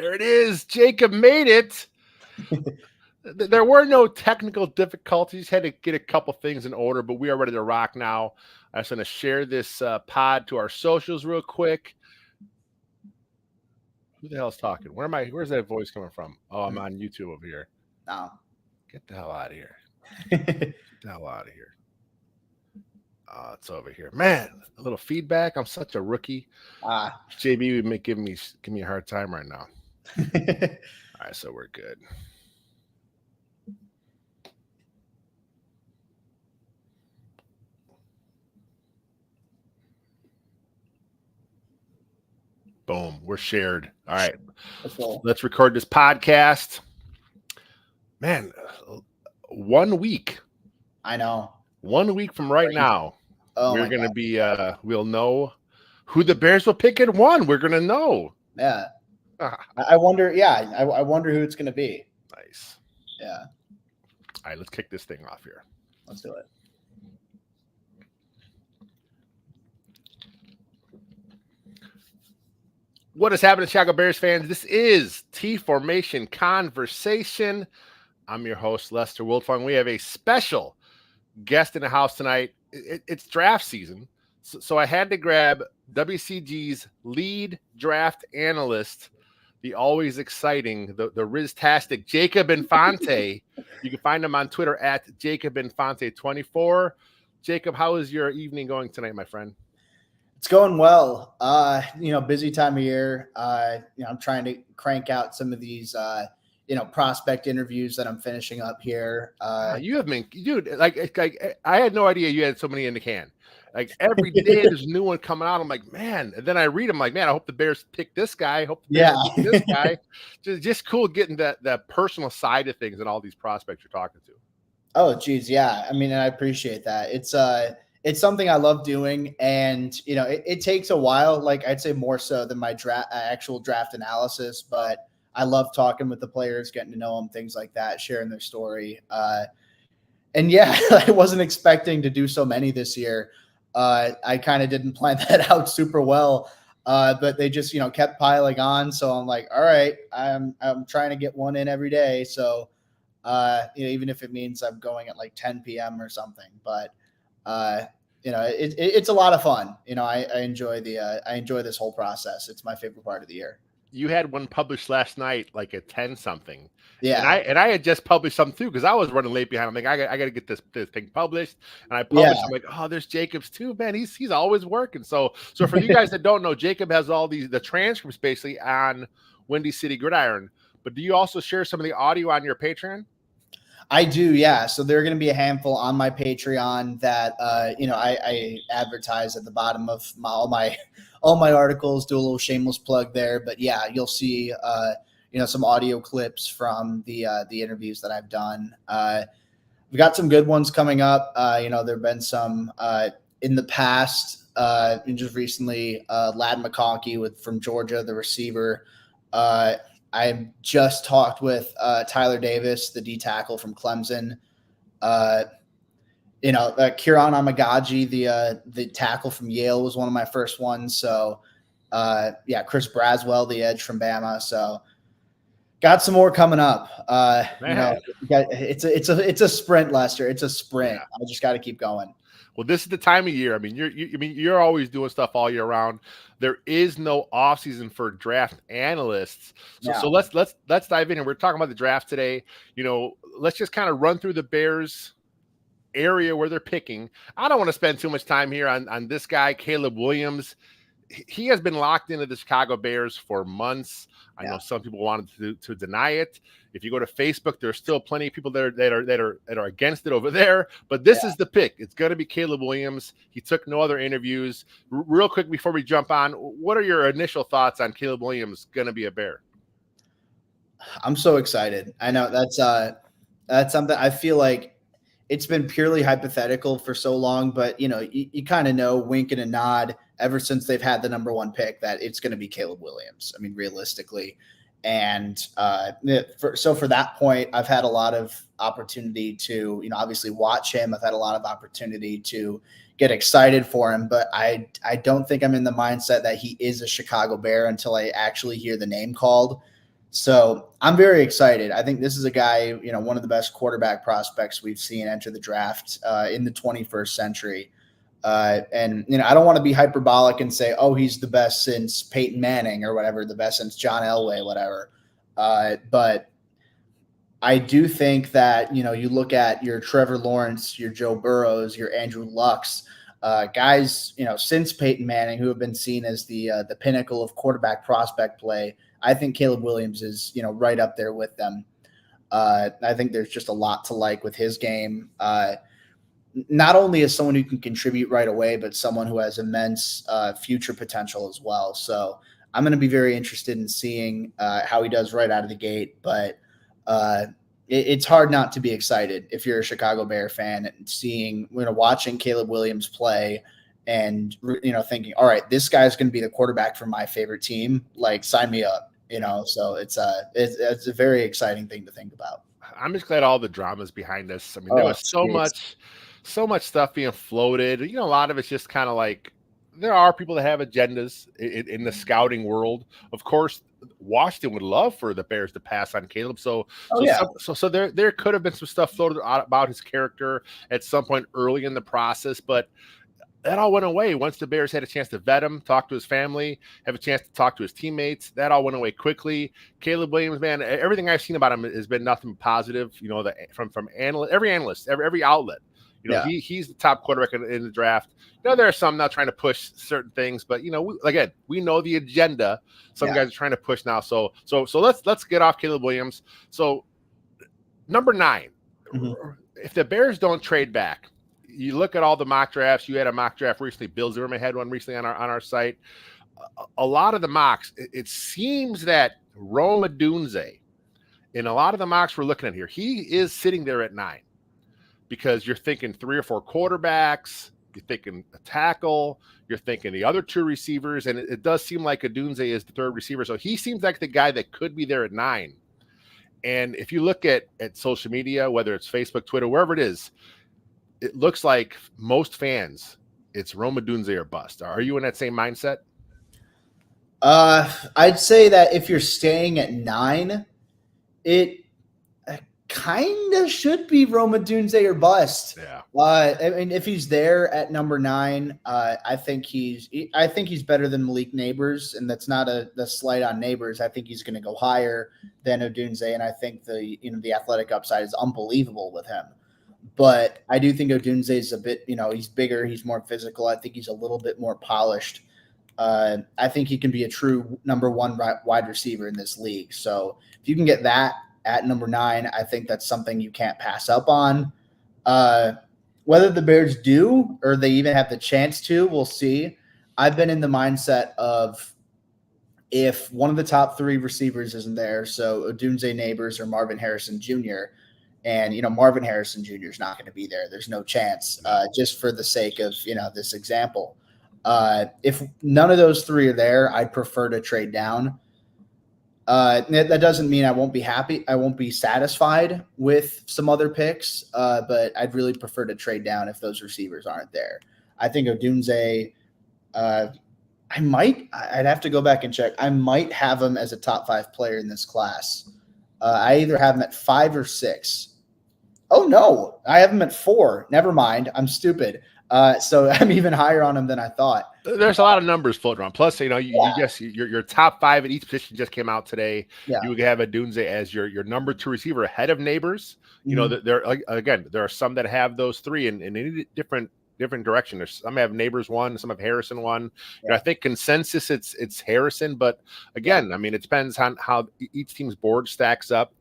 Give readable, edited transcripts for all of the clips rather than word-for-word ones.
There it is. Jacob made it. There were no technical difficulties. Had to get a couple things in order, but we are ready to rock now. I just want to share this pod to our socials real quick. Who the hell's talking? Where's that voice coming from? Oh, I'm on YouTube over here. No. Get the hell out of here. Get the hell out of here. It's over here. Man, a little feedback. I'm such a rookie. JB would give me a hard time right now. All right, so we're good. Boom, we're shared. All right, let's record this podcast. Man, 1 week. I know. 1 week from right now, we're going to be, we'll know who the Bears will pick at 1. We're going to know. Yeah. I wonder, I wonder who it's going to be. Nice. Yeah. All right, let's kick this thing off here. Let's do it. What is happening, Chicago Bears fans? This is T Formation Conversation. I'm your host, Lester Wiltfong. We have a special guest in the house tonight. It's draft season, so I had to grab WCG's lead draft analyst, the always exciting, the Riztastic Jacob Infante. You can find him on Twitter at JacobInfante24. Jacob, how is your evening going tonight, my friend? It's going well. Busy time of year. I'm trying to crank out some of these, prospect interviews that I'm finishing up here. You have been, dude. Like I had no idea you had so many in the can. Like every day there's a new one coming out. I'm like, man. And then I read them like, man, I hope the Bears pick this guy. I hope the Bears pick this guy. Just cool getting that personal side of things and all these prospects you're talking to. Oh, geez, yeah. I mean, and I appreciate that. It's something I love doing, and it takes a while. Like I'd say more so than my actual draft analysis, but I love talking with the players, getting to know them, things like that, sharing their story. And yeah, I wasn't expecting to do so many this year. I kind of didn't plan that out super well, but they just kept piling on. So I'm like, all right, I'm trying to get one in every day. So even if it means I'm going at like 10 p.m. or something, but. It's a lot of fun. I enjoy this whole process. It's my favorite part of the year. You had one published last night, like at 10 something. Yeah. And I had just published some too, because I was running late behind. I'm like, I got to get this thing published. And I published. I'm like, oh, there's Jacob's too, man. He's always working. So for you guys that don't know, Jacob has all the transcripts basically on Windy City Gridiron. But do you also share some of the audio on your Patreon? I do, yeah. So there are going to be a handful on my Patreon that I advertise at the bottom of all my articles. Do a little shameless plug there, but yeah, you'll see some audio clips from the interviews that I've done. We've got some good ones coming up. There've been some in the past, and just recently, Ladd McConkey from Georgia, the receiver. I just talked with Tyler Davis, the D tackle from Clemson. Kieran Amagaji, the tackle from Yale, was one of my first ones. So, Chris Braswell, the edge from Bama. So, got some more coming up. It's a sprint, Lester. It's a sprint. Yeah. I just got to keep going. Well, this is the time of year. I mean, you're always doing stuff all year round. There is no off season for draft analysts. So let's dive in. And we're talking about the draft today. Let's just kind of run through the Bears area where they're picking. I don't want to spend too much time here on this guy, Caleb Williams. He has been locked into the Chicago Bears for months. I know some people wanted to deny it. If you go to Facebook, there's still plenty of people that are against it over there. But this is the pick. It's going to be Caleb Williams. He took no other interviews. Real quick before we jump on, what are your initial thoughts on Caleb Williams going to be a Bear? I'm so excited. I know that's something I feel like it's been purely hypothetical for so long, but you kind of know, wink and a nod ever since they've had the number one pick that it's going to be Caleb Williams. I mean, realistically. And for that point, I've had a lot of opportunity to, obviously watch him. I've had a lot of opportunity to get excited for him, but I don't think I'm in the mindset that he is a Chicago Bear until I actually hear the name called. So I'm very excited. I think this is a guy, one of the best quarterback prospects we've seen enter the draft in the 21st century. And I don't want to be hyperbolic and say, oh, he's the best since Peyton Manning or whatever, the best since John Elway, whatever. But I do think that, you look at your Trevor Lawrence, your Joe Burrows, your Andrew Lucks, guys, since Peyton Manning, who have been seen as the pinnacle of quarterback prospect play. I think Caleb Williams is, right up there with them. I think there's just a lot to like with his game. Not only as someone who can contribute right away, but someone who has immense future potential as well. So I'm going to be very interested in seeing how he does right out of the gate. But it's hard not to be excited if you're a Chicago Bear fan and seeing, watching Caleb Williams play and, thinking, all right, this guy's going to be the quarterback for my favorite team. Like, sign me up, So it's a very exciting thing to think about. I'm just glad all the drama's behind us. I mean, there was so much stuff being floated. A lot of it's just kind of like, there are people that have agendas in the scouting world. Of course, Washington would love for the Bears to pass on Caleb. So there could have been some stuff floated out about his character at some point early in the process, but that all went away once the Bears had a chance to vet him, talk to his family, have a chance to talk to his teammates. That all went away quickly. Caleb Williams, man, everything I've seen about him has been nothing positive. From every analyst, every outlet. He's the top quarterback in the draft. There are some not trying to push certain things, but we know the agenda. Some guys are trying to push now. So let's get off Caleb Williams. So number 9, if the Bears don't trade back, you look at all the mock drafts. You had a mock draft recently. Bill Zimmerman had one recently on our site. A lot of the mocks, it seems that Rome Odunze, in a lot of the mocks we're looking at here, he is sitting there at 9. Because you're thinking 3 or 4 quarterbacks, you're thinking a tackle, you're thinking the other 2 receivers, and it does seem like Odunze is the 3rd receiver. So he seems like the guy that could be there at 9. And if you look at social media, whether it's Facebook, Twitter, wherever it is, it looks like most fans, it's Rome Odunze or bust. Are you in that same mindset? I'd say that if you're staying at 9, it kind of should be Rome Odunze or bust. Yeah. I mean, if he's there at number 9, I think he's better than Malik Neighbors, and that's not a slight on Neighbors. I think he's going to go higher than Odunze, and I think the athletic upside is unbelievable with him. But I do think Odunze is a bit, he's bigger, he's more physical. I think he's a little bit more polished. I think he can be a true number 1 wide receiver in this league. So if you can get that at number 9, I think that's something you can't pass up on. Whether the Bears do or they even have the chance to, we'll see. I've been in the mindset of if one of the top 3 receivers isn't there, so Odunze, Neighbors, or Marvin Harrison Jr., and, Marvin Harrison Jr. is not going to be there. There's no chance, just for the sake of, this example. If none of those 3 are there, I'd prefer to trade down. That doesn't mean I won't be happy. I won't be satisfied with some other picks, but I'd really prefer to trade down if those receivers aren't there. I think Odunze, I'd have to go back and check. I might have him as a top 5 player in this class. I either have him at 5 or 6. Oh, no, I have him at 4. Never mind. I'm stupid. So I'm even higher on him than I thought. There's a lot of numbers floating around. Plus, your top 5 at each position just came out today. Yeah. You would have Odunze as your number 2 receiver ahead of Neighbors. There are some that have those 3 in any different direction. There's some have Neighbors 1, some have Harrison 1. I think consensus it's Harrison, but again, I mean, it depends on how each team's board stacks up.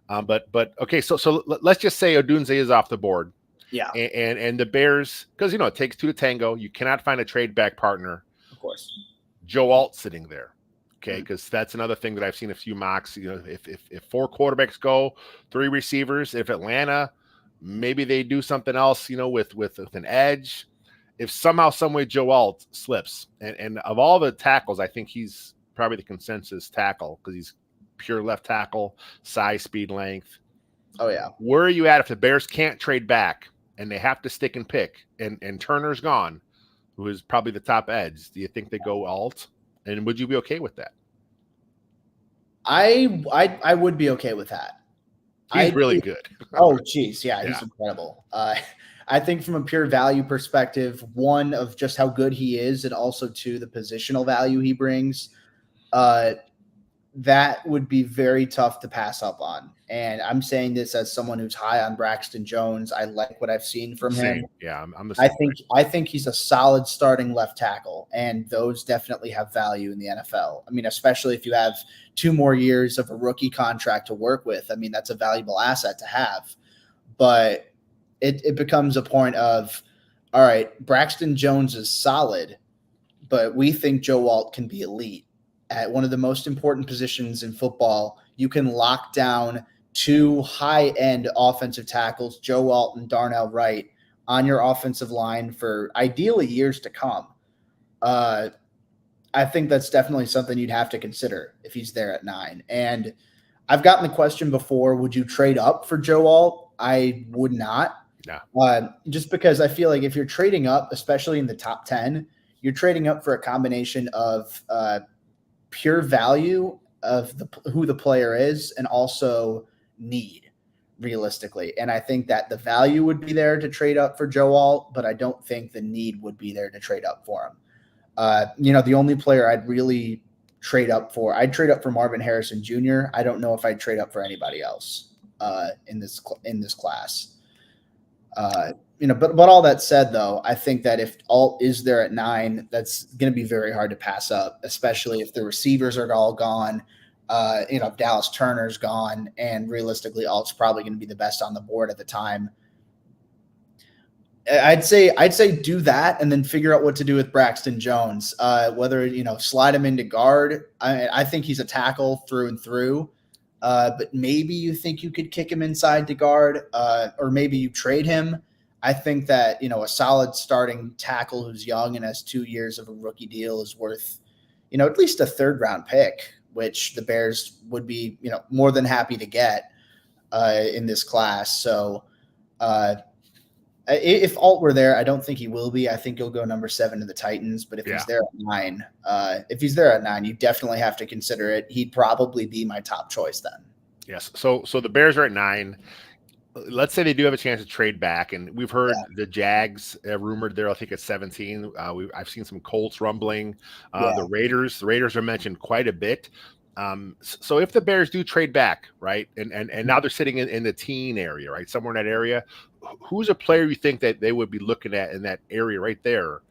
But okay, so let's just say Odunze is off the board. Yeah. And the Bears, because, it takes 2 to tango. You cannot find a trade back partner. Of course. Joe Alt sitting there. Okay. Because that's another thing that I've seen a few mocks. If 4 quarterbacks go, 3 receivers, if Atlanta, maybe they do something else, with an edge. If somehow, some way Joe Alt slips, and of all the tackles, I think he's probably the consensus tackle because he's pure left tackle, size, speed, length. Oh, yeah. Where are you at if the Bears can't trade back and they have to stick and pick and Turner's gone, who is probably the top edge? Do you think they go Alt? And would you be okay with that? I would be okay with that. He's really good. Oh, geez. Yeah, Yeah. he's incredible. I think from a pure value perspective, one, of just how good he is, and also two, the positional value he brings, that would be very tough to pass up on. And I'm saying this as someone who's high on Braxton Jones. I like what I've seen from him. Yeah, I'm the same. I think he's a solid starting left tackle, and those definitely have value in the NFL. I mean, especially if you have 2 more years of a rookie contract to work with. I mean, that's a valuable asset to have. But it becomes a point of, all right, Braxton Jones is solid, but we think Joe Alt can be elite at one of the most important positions in football. You can lock down 2 high-end offensive tackles, Joe Alt and Darnell Wright, on your offensive line for ideally years to come. I think that's definitely something you'd have to consider if he's there at 9. And I've gotten the question before, would you trade up for Joe Alt? I would not. No. Just because I feel like if you're trading up, especially in the top 10, you're trading up for a combination of pure value of who the player is and also need, realistically. And I think that the value would be there to trade up for Joe Alt, but I don't think the need would be there to trade up for him. The only player I'd really trade up for, I'd trade up for Marvin Harrison Jr. I don't know if I'd trade up for anybody else in this class. But all that said, though, I think that if Alt is there at 9, that's going to be very hard to pass up, especially if the receivers are all gone. Dallas Turner's gone, and realistically, Alt's probably going to be the best on the board at the time. I'd say do that and then figure out what to do with Braxton Jones. Whether slide him into guard. I think he's a tackle through and through. But maybe you think you could kick him inside to guard, or maybe you trade him. I think that, a solid starting tackle who's young and has 2 years of a rookie deal is worth, at least a 3rd round pick, which the Bears would be, more than happy to get in this class. So if Alt were there, I don't think he will be. I think he'll go number 7 to the Titans. But if he's there at 9, you definitely have to consider it. He'd probably be my top choice then. Yes. So the Bears are at 9. Let's say they do have a chance to trade back, and we've heard the Jags rumored there. I think it's 17. I've seen some Colts rumbling. The Raiders are mentioned quite a bit. So if the Bears do trade back, right, and now they're sitting in the teen area, right, somewhere in that area, who's a player you think that they would be looking at in that area right there?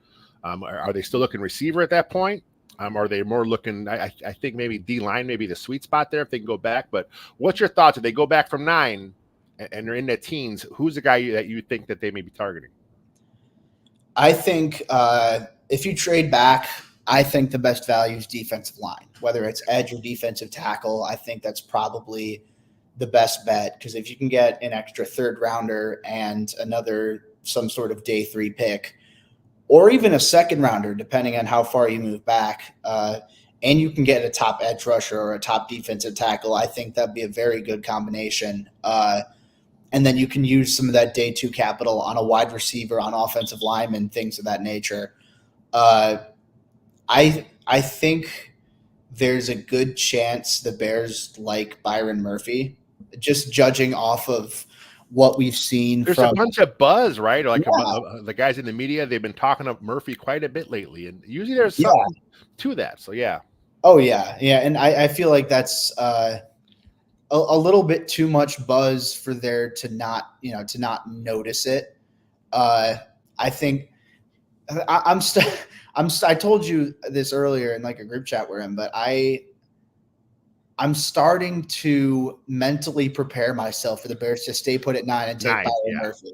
Are they still looking receiver at that point? Are they more looking? I think maybe D-line, maybe the sweet spot there if they can go back. But what's your thoughts if they go back from 9? And they're in their teens, who's the guy that you think that they may be targeting? I think if you trade back, I think the best value is defensive line, whether it's edge or defensive tackle. I think that's probably the best bet, because if you can get an extra 3rd rounder and some sort of day 3 pick, or even a 2nd rounder, depending on how far you move back, and you can get a top edge rusher or a top defensive tackle, I think that'd be a very good combination. And then you can use some of that day 2 capital on a wide receiver, on offensive linemen, things of that nature. I think there's a good chance the Bears like Byron Murphy, just judging off of what we've seen. There's a bunch of buzz, right? Like the guys in the media, they've been talking of Murphy quite a bit lately, and usually there's something to that. So yeah. Oh yeah, and I feel like that's a little bit too much buzz for there to not notice it. I think I told you this earlier in like a group chat we're in, but I'm starting to mentally prepare myself for the Bears to stay put at 9 and take Byron Murphy,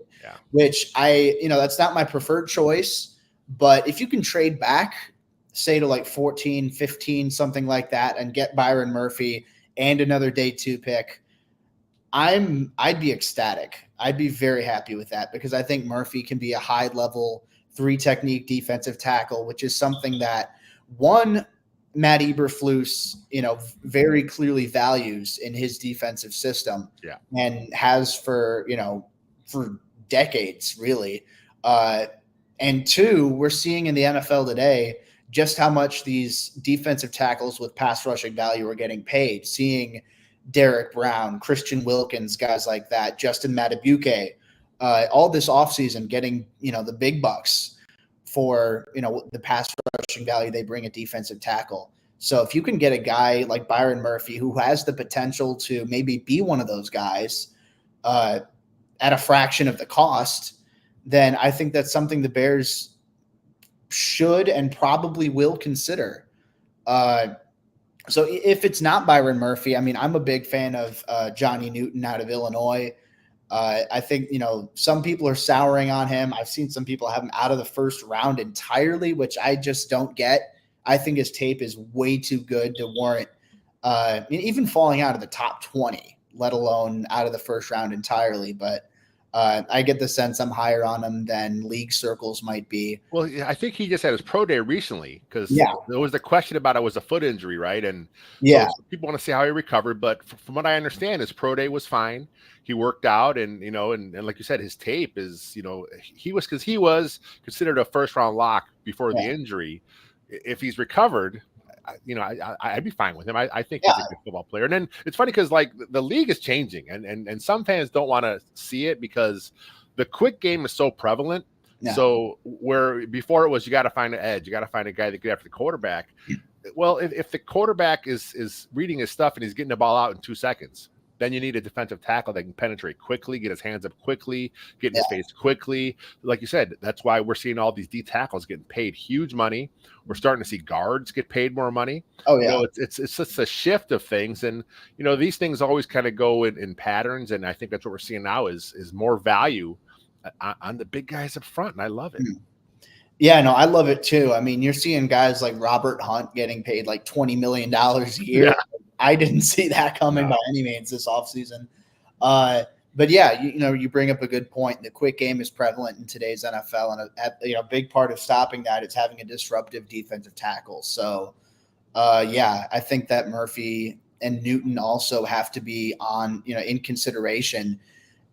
which that's not my preferred choice. But if you can trade back, say to like 14, 15, something like that, and get Byron Murphy and another day 2 pick, I'd be ecstatic. I'd be very happy with that, because I think Murphy can be a high level 3 technique defensive tackle, which is something that Matt Eberflus, very clearly values in his defensive system, and has for decades, really. And 2, we're seeing in the NFL today, just how much these defensive tackles with pass rushing value are getting paid. Seeing Derek Brown, Christian Wilkins, guys like that, Justin Matabuke, all this offseason getting, the big bucks for, the pass rushing value they bring at defensive tackle. So if you can get a guy like Byron Murphy, who has the potential to maybe be one of those guys at a fraction of the cost, then I think that's something the Bears should and probably will consider. So if it's not Byron Murphy, I mean, I'm a big fan of Johnny Newton out of Illinois. I think, some people are souring on him. I've seen some people have him out of the first round entirely, which I just don't get. I think his tape is way too good to warrant even falling out of the top 20, let alone out of the first round entirely. But I get the sense I'm higher on him than league circles might be. Well, I think he just had his pro day recently because there was the question about it was a foot injury, right? And so people want to see how he recovered. But from what I understand, his pro day was fine. He worked out, and and like you said, his tape is he was considered a first round lock before the injury. If he's recovered, I'd be fine with him. I think he's a good football player. And then it's funny because like the league is changing, and some fans don't want to see it because the quick game is so prevalent. Yeah. So where before it was you got to find an edge, you got to find a guy that get after the quarterback. Well, if the quarterback is reading his stuff and he's getting the ball out in 2 seconds, then you need a defensive tackle that can penetrate quickly, get his hands up quickly, get in his face quickly. Like you said, that's why we're seeing all these D tackles getting paid huge money. We're starting to see guards get paid more money. Oh yeah, it's just a shift of things, and these things always kind of go in patterns. And I think that's what we're seeing now is more value on the big guys up front, and I love it. Yeah, no, I love it too. I mean, you're seeing guys like Robert Hunt getting paid like $20 million a year. Yeah. I didn't see that coming by any means this offseason. But yeah, you bring up a good point. The quick game is prevalent in today's NFL, and a big part of stopping that is having a disruptive defensive tackle. So, I think that Murphy and Newton also have to be on, in consideration.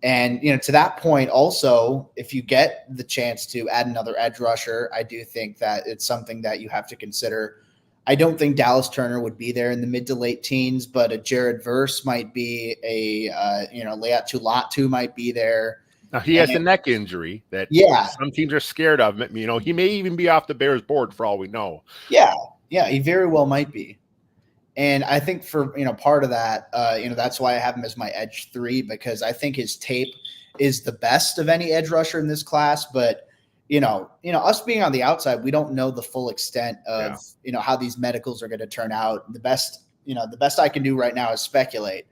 And, to that point also, if you get the chance to add another edge rusher, I do think that it's something that you have to consider. I don't think Dallas Turner would be there in the mid to late teens, but a Jared Verse might be, Leatu Latu might be there. Now he has a neck injury that some teams are scared of. He may even be off the Bears board for all we know. Yeah, he very well might be. And I think for, part of that, that's why I have him as my edge 3, because I think his tape is the best of any edge rusher in this class. But, us being on the outside, we don't know the full extent of, how these medicals are going to turn out. The best I can do right now is speculate.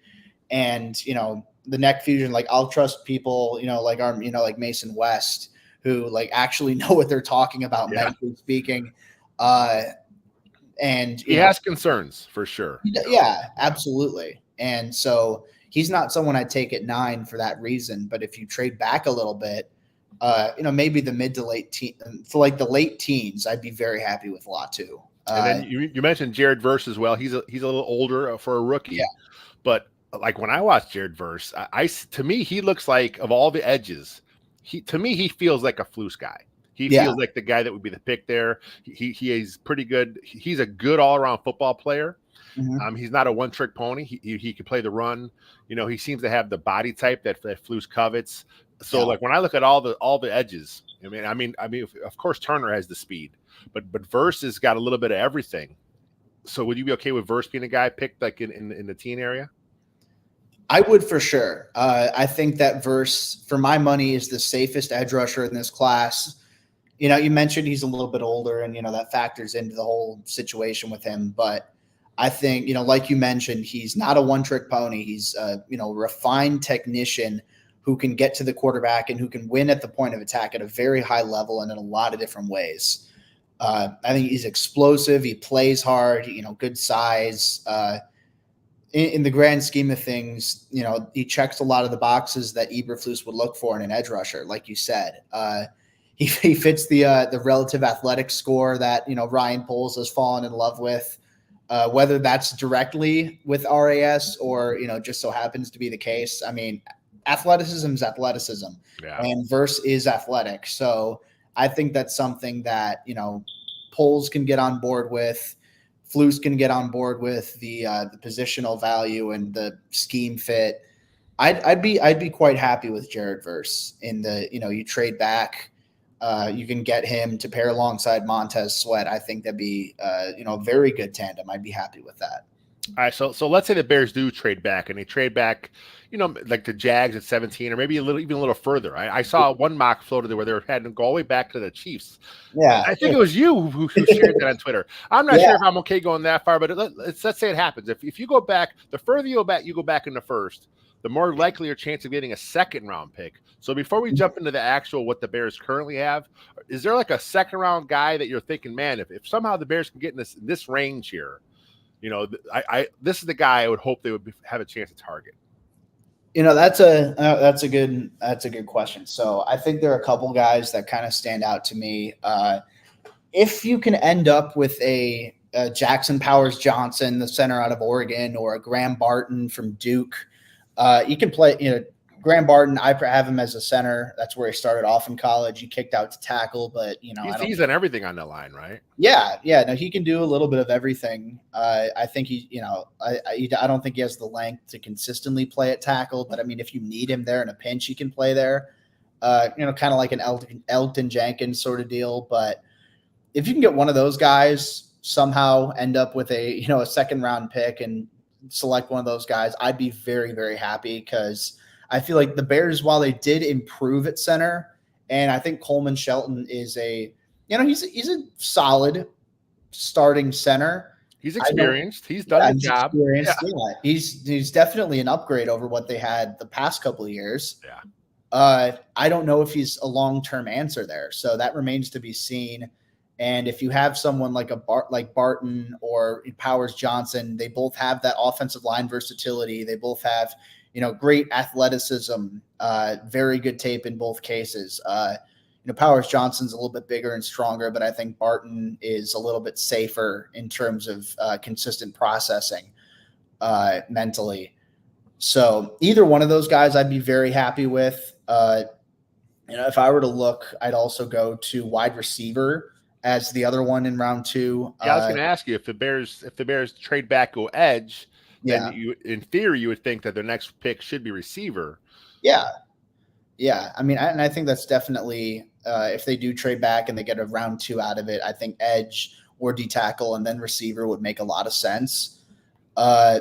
And, the neck fusion, like I'll trust people, like Mason West, who like actually know what they're talking about, medically speaking. And he has concerns for sure. Yeah, absolutely. And so he's not someone I'd take at 9 for that reason. But if you trade back a little bit, maybe the mid to late for like the late teens, I'd be very happy with Latu. And then you mentioned Jared Verse as well. He's a little older for a rookie, but like when I watch Jared Verse, to me he looks like, of all the edges, he feels like a Flus guy. He feels like the guy that would be the pick there. He is pretty good. He's a good all around football player. Mm-hmm. He's not a one trick pony. He can play the run. He seems to have the body type that Flus covets. So like when I look at all the edges, I mean, of course Turner has the speed, but Verse has got a little bit of everything. So would you be okay with Verse being a guy picked like in the teen area? I would for sure. I think that Verse, for my money, is the safest edge rusher in this class. You mentioned he's a little bit older, and that factors into the whole situation with him. But I think like you mentioned, he's not a one trick pony. He's a refined technician who can get to the quarterback and who can win at the point of attack at a very high level and in a lot of different ways. I think he's explosive. He plays hard. Good size. In the grand scheme of things, he checks a lot of the boxes that Eberflus would look for in an edge rusher, like you said. He fits the relative athletic score that Ryan Poles has fallen in love with, whether that's directly with RAS or just so happens to be the case. I mean, athleticism is athleticism, and Verse is athletic. So I think that's something that Poles can get on board with, Flus can get on board with the positional value and the scheme fit, I'd be quite happy with Jared Verse in the, you trade back. You can get him to pair alongside Montez Sweat. I think that'd be, a very good tandem. I'd be happy with that. All right, so let's say the Bears do trade back, and they trade back, like the Jags at 17, or maybe even a little further. I saw one mock floated there where they had to go all the way back to the Chiefs. Yeah, I think it was you who shared that on Twitter. I'm not sure if I'm okay going that far, but let's say it happens. If you go back, the further you go back in the first, the more likely your chance of getting a second round pick. So before we jump into the actual what the Bears currently have, is there like a second round guy that you're thinking, man, if somehow the Bears can get in this range here, this is the guy I would hope they would have a chance to target. That's a good question. So I think there are a couple guys that kind of stand out to me. If you can end up with a Jackson Powers Johnson, the center out of Oregon, or a Graham Barton from Duke, you can play. Graham Barton, I have him as a center. That's where he started off in college. He kicked out to tackle, but he's done everything on the line, right? Yeah. No, he can do a little bit of everything. I think I don't think he has the length to consistently play at tackle, but I mean, if you need him there in a pinch, he can play there. Kind of like an Elton Jenkins sort of deal. But if you can get one of those guys, somehow end up with a second round pick and select one of those guys, I'd be very, very happy, because I feel like the Bears, while they did improve at center, and I think Coleman Shelton is he's a solid starting center. He's experienced. He's done the job. Yeah. He's definitely an upgrade over what they had the past couple of years. Yeah. I don't know if he's a long-term answer there, so that remains to be seen. And if you have someone like like Barton or Powers Johnson, they both have that offensive line versatility. They both have great athleticism, very good tape in both cases. Powers Johnson's a little bit bigger and stronger, but I think Barton is a little bit safer in terms of consistent processing mentally. So either one of those guys I'd be very happy with. If I were to look, I'd also go to wide receiver as the other one in round 2. Yeah, I was going to ask you, if the Bears trade back, go edge, then in theory, you would think that their next pick should be receiver. Yeah. I mean, I think that's definitely if they do trade back and they get a round 2 out of it, I think edge or D tackle and then receiver would make a lot of sense. I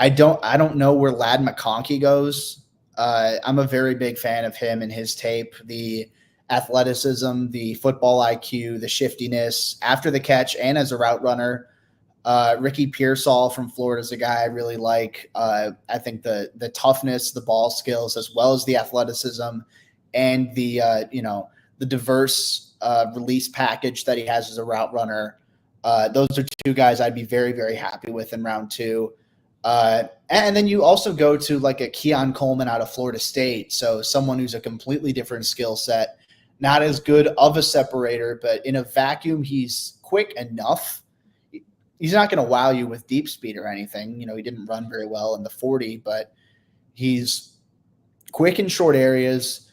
don't know where Ladd McConkey goes. I'm a very big fan of him and his tape, the athleticism, the football IQ, the shiftiness after the catch and as a route runner. Ricky Pearsall from Florida is a guy I really like. I think the toughness, the ball skills, as well as the athleticism and the diverse release package that he has as a route runner. Those are two guys I'd be very, very happy with in round 2. And then you also go to like a Keon Coleman out of Florida State. So someone who's a completely different skill set, not as good of a separator, but in a vacuum, he's quick enough. He's not going to wow you with deep speed or anything. He didn't run very well in the 40, but he's quick in short areas.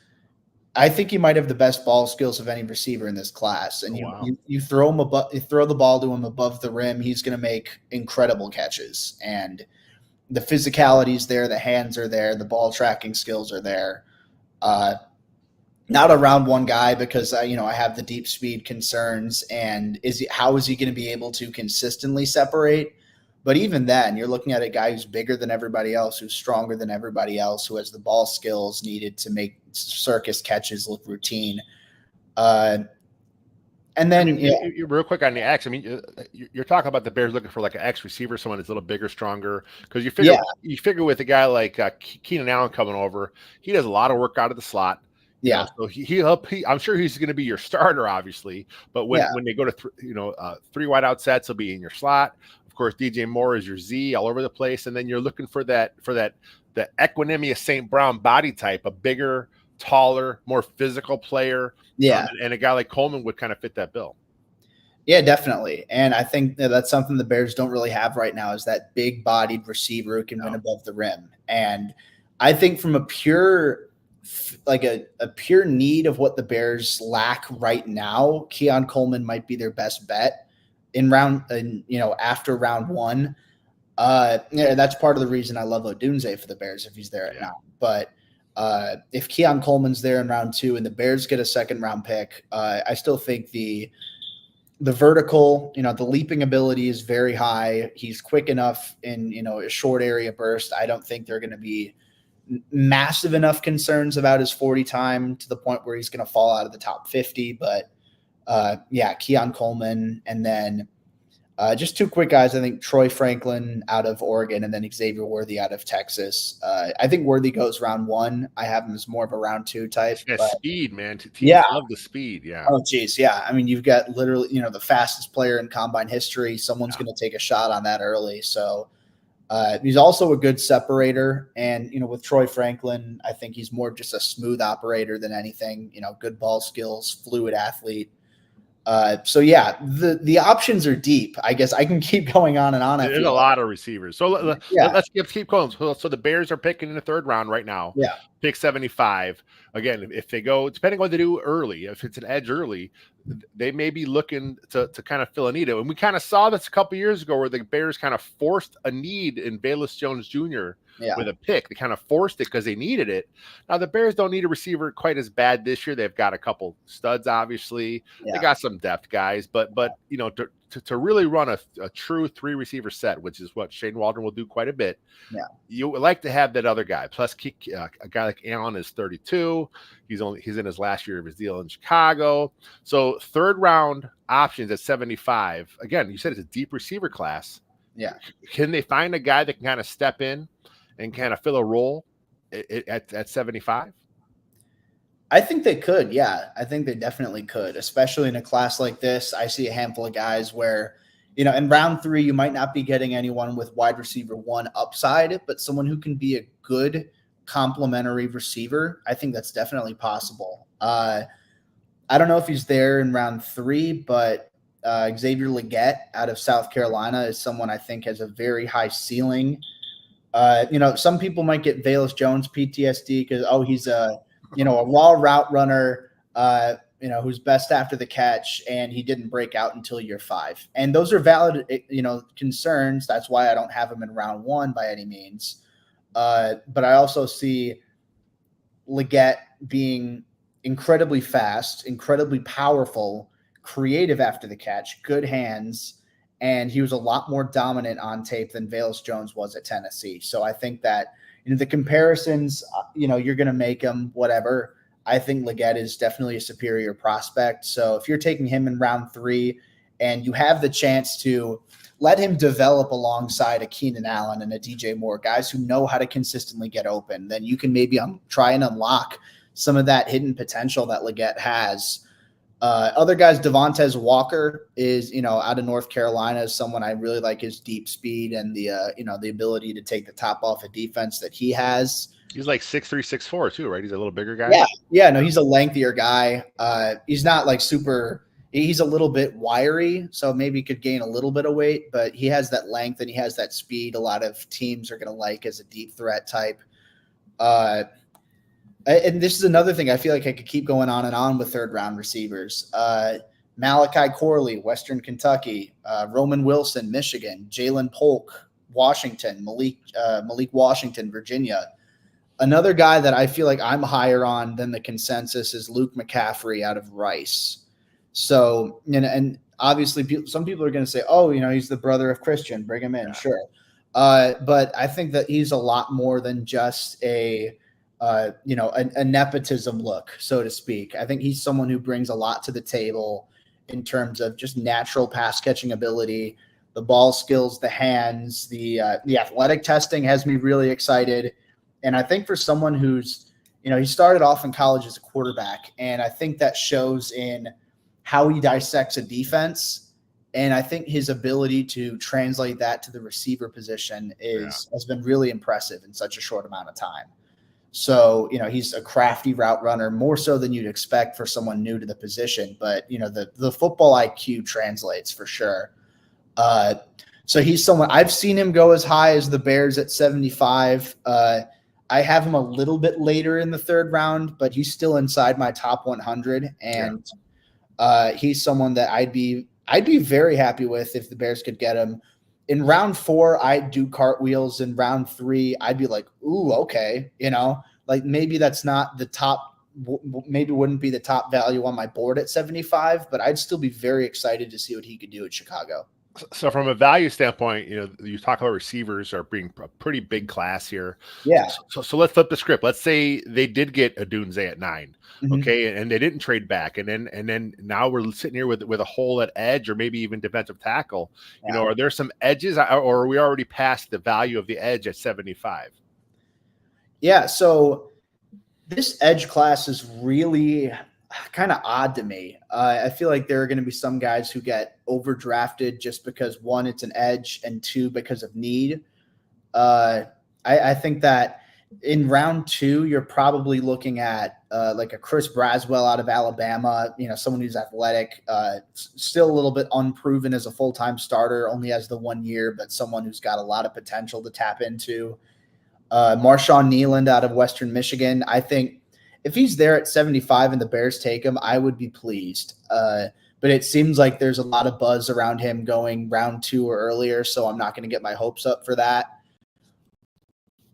I think he might have the best ball skills of any receiver in this class. And you throw the ball to him above the rim, he's going to make incredible catches. And the physicality's there, the hands are there, the ball tracking skills are there. Not a round 1 guy because I have the deep speed concerns, and how is he going to be able to consistently separate? But even then, you're looking at a guy who's bigger than everybody else, who's stronger than everybody else, who has the ball skills needed to make circus catches look routine. And then, real quick on the X, I mean, you're talking about the Bears looking for like an X receiver, someone that's a little bigger, stronger, because you figure with a guy like Keenan Allen coming over, he does a lot of work out of the slot. Yeah. So I'm sure he's going to be your starter, obviously. But when they go to 3 wide out sets, he'll be in your slot. Of course, DJ Moore is your Z all over the place, and then you're looking for that the Equinemius St. Brown body type, a bigger, taller, more physical player. Yeah, and a guy like Coleman would kind of fit that bill. Yeah, definitely. And I think that's something the Bears don't really have right now, is that big-bodied receiver who can win above the rim. And I think from a pure like a pure need of what the Bears lack right now, Keon Coleman might be their best bet after round one. That's part of the reason I love Odunze for the Bears if he's there at 9. But if Keon Coleman's there in round 2 and the Bears get a second round pick, I still think the vertical, the leaping ability is very high. He's quick enough in, a short area burst. I don't think they're going to be massive enough concerns about his 40 time to the point where he's going to fall out of the top 50. But Keon Coleman, and then just 2 quick guys. I think Troy Franklin out of Oregon, and then Xavier Worthy out of Texas. I think Worthy goes round 1. I have him as more of a round 2 type. Yeah, but speed, man. Teams love the speed. Yeah. Oh, geez. Yeah. I mean, you've got literally, the fastest player in combine history. Someone's going to take a shot on that early. So he's also a good separator. And, with Troy Franklin, I think he's more just a smooth operator than anything, good ball skills, fluid athlete. The options are deep. I guess I can keep going on and on. There's a lot of receivers. So let's keep going. So the Bears are picking in the 3rd round right now. Yeah. Pick 75. Again, if they go, depending on what they do early, if it's an edge early, they may be looking to kind of fill a need. And we kind of saw this a couple years ago where the Bears kind of forced a need in Bayless Jones Jr. With a pick. They kind of forced it because they needed it. Now, the Bears don't need a receiver quite as bad this year. They've got a couple studs, obviously. They got some depth guys. But to really run a true 3 receiver set, which is what Shane Waldron will do quite a bit, you would like to have that other guy. Plus, a guy like Allen is 32. He's in his last year of his deal in Chicago. So 3rd round options at 75. Again, you said it's a deep receiver class. Yeah. Can they find a guy that can kind of step in and kind of fill a role at 75? I think they could. Yeah, I think they definitely could, especially in a class like this. I see a handful of guys where, in round 3, you might not be getting anyone with wide receiver 1 upside, but someone who can be a good complementary receiver. I think that's definitely possible. I don't know if he's there in round 3, but Xavier Legette out of South Carolina is someone I think has a very high ceiling. Some people might get Bayless Jones PTSD because, he's a raw route runner, who's best after the catch, and he didn't break out until year 5. And those are valid, concerns. That's why I don't have him in round 1 by any means. But I also see Legette being incredibly fast, incredibly powerful, creative after the catch, good hands, and he was a lot more dominant on tape than Bayless Jones was at Tennessee. So I think that the comparisons, you're going to make them whatever. I think Legette is definitely a superior prospect. So if you're taking him in round 3 and you have the chance to let him develop alongside a Keenan Allen and a DJ Moore, guys who know how to consistently get open, then you can maybe try and unlock some of that hidden potential that Legette has. Other guys, Devontae Walker is, out of North Carolina, is someone I really like his deep speed and the ability to take the top off a defense that he has. He's like 6'3", 6'4" too, right? He's a little bigger guy. Yeah. No, he's a lengthier guy. He's not like super. He's a little bit wiry, so maybe he could gain a little bit of weight, but he has that length and he has that speed. A lot of teams are going to like as a deep threat type. And this is another thing. I feel like I could keep going on and on with 3rd round receivers. Malachi Corley, Western Kentucky, Roman Wilson, Michigan, Jalen Polk, Washington, Malik Washington, Virginia. Another guy that I feel like I'm higher on than the consensus is Luke McCaffrey out of Rice. So, and obviously some people are going to say, he's the brother of Christian, bring him in. Yeah. Sure. But I think that he's a lot more than just a nepotism look, so to speak. I think he's someone who brings a lot to the table in terms of just natural pass catching ability, the ball skills, the hands, the athletic testing has me really excited. And I think for someone who's, he started off in college as a quarterback, and I think that shows in how he dissects a defense. And I think his ability to translate that to the receiver position has been really impressive in such a short amount of time. So, he's a crafty route runner, more so than you'd expect for someone new to the position. But, the football IQ translates for sure. So he's someone – I've seen him go as high as the Bears at 75. I have him a little bit later in the third round, but he's still inside my top 100, and he's someone that I'd be very happy with if the Bears could get him. In round 4, I'd do cartwheels. In round 3, I'd be like, ooh, okay, like maybe that's not the top, maybe wouldn't be the top value on my board at 75, but I'd still be very excited to see what he could do at Chicago. So from a value standpoint, you talk about receivers are being a pretty big class here. Yeah. So let's flip the script. Let's say they did get Odunze at 9, Mhm. okay, and they didn't trade back, and then now we're sitting here with a hole at edge or maybe even defensive tackle. Yeah. Are there some edges, or are we already past the value of the edge at 75? Yeah. So this edge class is really kind of odd to me. I feel like there are going to be some guys who get overdrafted just because, one, it's an edge, and two, because of need. I think that in round 2, you're probably looking at like a Chris Braswell out of Alabama, someone who's athletic, still a little bit unproven as a full-time starter, only has the 1 year, but someone who's got a lot of potential to tap into. Marshawn Nealand out of Western Michigan. I think if he's there at 75 and the Bears take him, I would be pleased. But it seems like there's a lot of buzz around him going round 2 or earlier, so I'm not going to get my hopes up for that.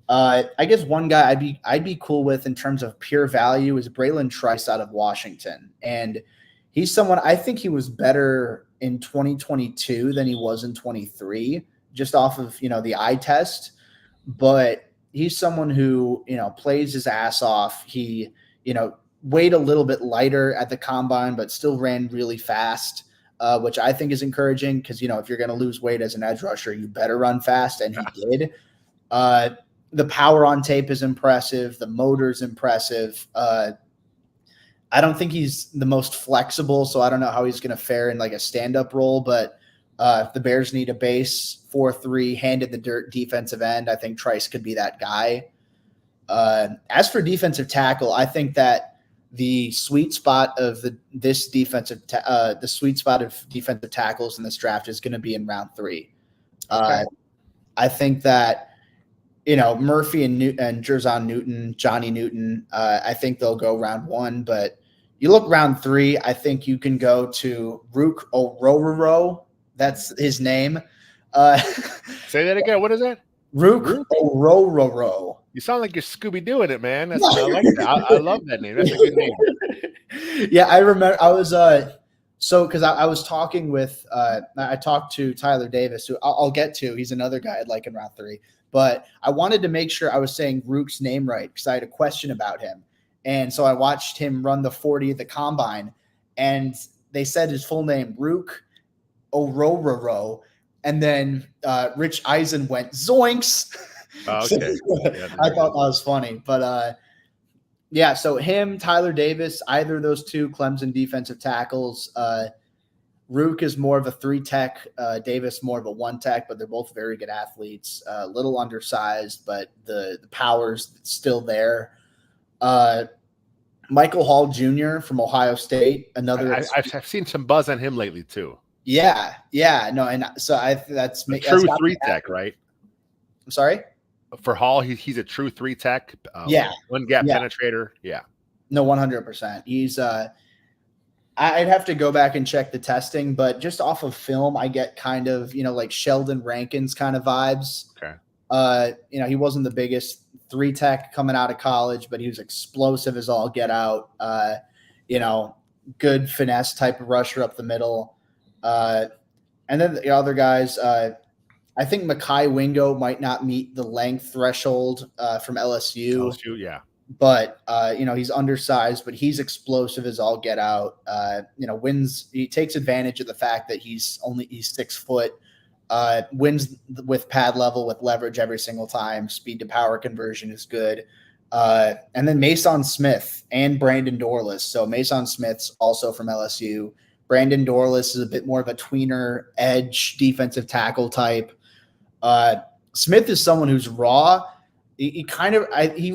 I guess one guy I'd be cool with in terms of pure value is Braylon Trice out of Washington. And he's someone, I think he was better in 2022 than he was in 23, just off of, the eye test. But he's someone who, plays his ass off. He, weighed a little bit lighter at the combine, but still ran really fast, which I think is encouraging because, if you're going to lose weight as an edge rusher, you better run fast. And he did. The power on tape is impressive. The motor's impressive. I don't think he's the most flexible, so I don't know how he's going to fare in like a stand-up role, but if the Bears need a base 4-3 hand-in-the-dirt defensive end, I think Trice could be that guy. As for defensive tackle, I think that the sweet spot of the sweet spot of defensive tackles in this draft is going to be in round 3. Okay. I think that Murphy and Jerzon Newton, Johnny Newton, I think they'll go round 1, but you look round 3, I think you can go to Rook Orororo. That's his name. Say that again. What is that? Rook Orororo. You sound like you're Scooby-Dooing it, man. I like that. I love that name. That's a good name. Yeah, I remember I was because I was talking with I talked to Tyler Davis, who I'll get to. He's another guy I'd like in round 3. But I wanted to make sure I was saying Rook's name right because I had a question about him. And so I watched him run the 40 at the combine, and they said his full name, Rook Orororo. And then Rich Eisen went, zoinks. Oh, okay. I thought that was funny. But, so him, Tyler Davis, either of those two Clemson defensive tackles. Rook is more of a 3-tech, Davis more of a 1-tech, but they're both very good athletes. A little undersized, but the power's still there. Michael Hall Jr. from Ohio State, another. I've seen some buzz on him lately too. Yeah, no, and so that's a true 3-tech, right? I'm sorry. For Hall, he's a true 3-tech. One gap penetrator. Yeah. No, 100%. He's I'd have to go back and check the testing, but just off of film, I get kind of, like Sheldon Rankins kind of vibes. Okay. He wasn't the biggest 3-tech coming out of college, but he was explosive as all get out. Good finesse type of rusher up the middle. And then the other guys, I think Mekhi Wingo might not meet the length threshold from LSU. LSU, yeah. But, he's undersized, but he's explosive as all get out. He takes advantage of the fact that he's 6 foot, wins with pad level, with leverage every single time. Speed to power conversion is good. And then Mason Smith and Brandon Dorless. So Mason Smith's also from LSU. Brandon Dorless is a bit more of a tweener edge defensive tackle type. Smith is someone who's raw. He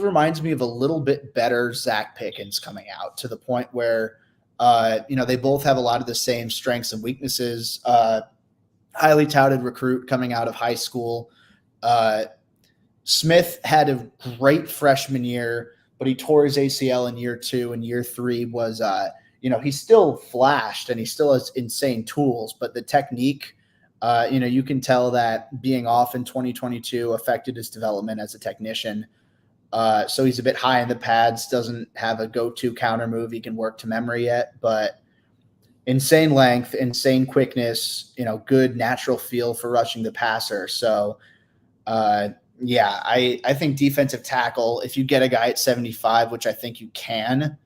reminds me of a little bit better Zach Pickens coming out, to the point where, they both have a lot of the same strengths and weaknesses. Highly touted recruit coming out of high school. Smith had a great freshman year, but he tore his ACL in year 2, and year 3 was, he still flashed and he still has insane tools, but the technique, you can tell that being off in 2022 affected his development as a technician. So he's a bit high in the pads, doesn't have a go-to counter move he can work to memory yet, but insane length, insane quickness, good natural feel for rushing the passer. So, I think defensive tackle, if you get a guy at 75, which I think you can,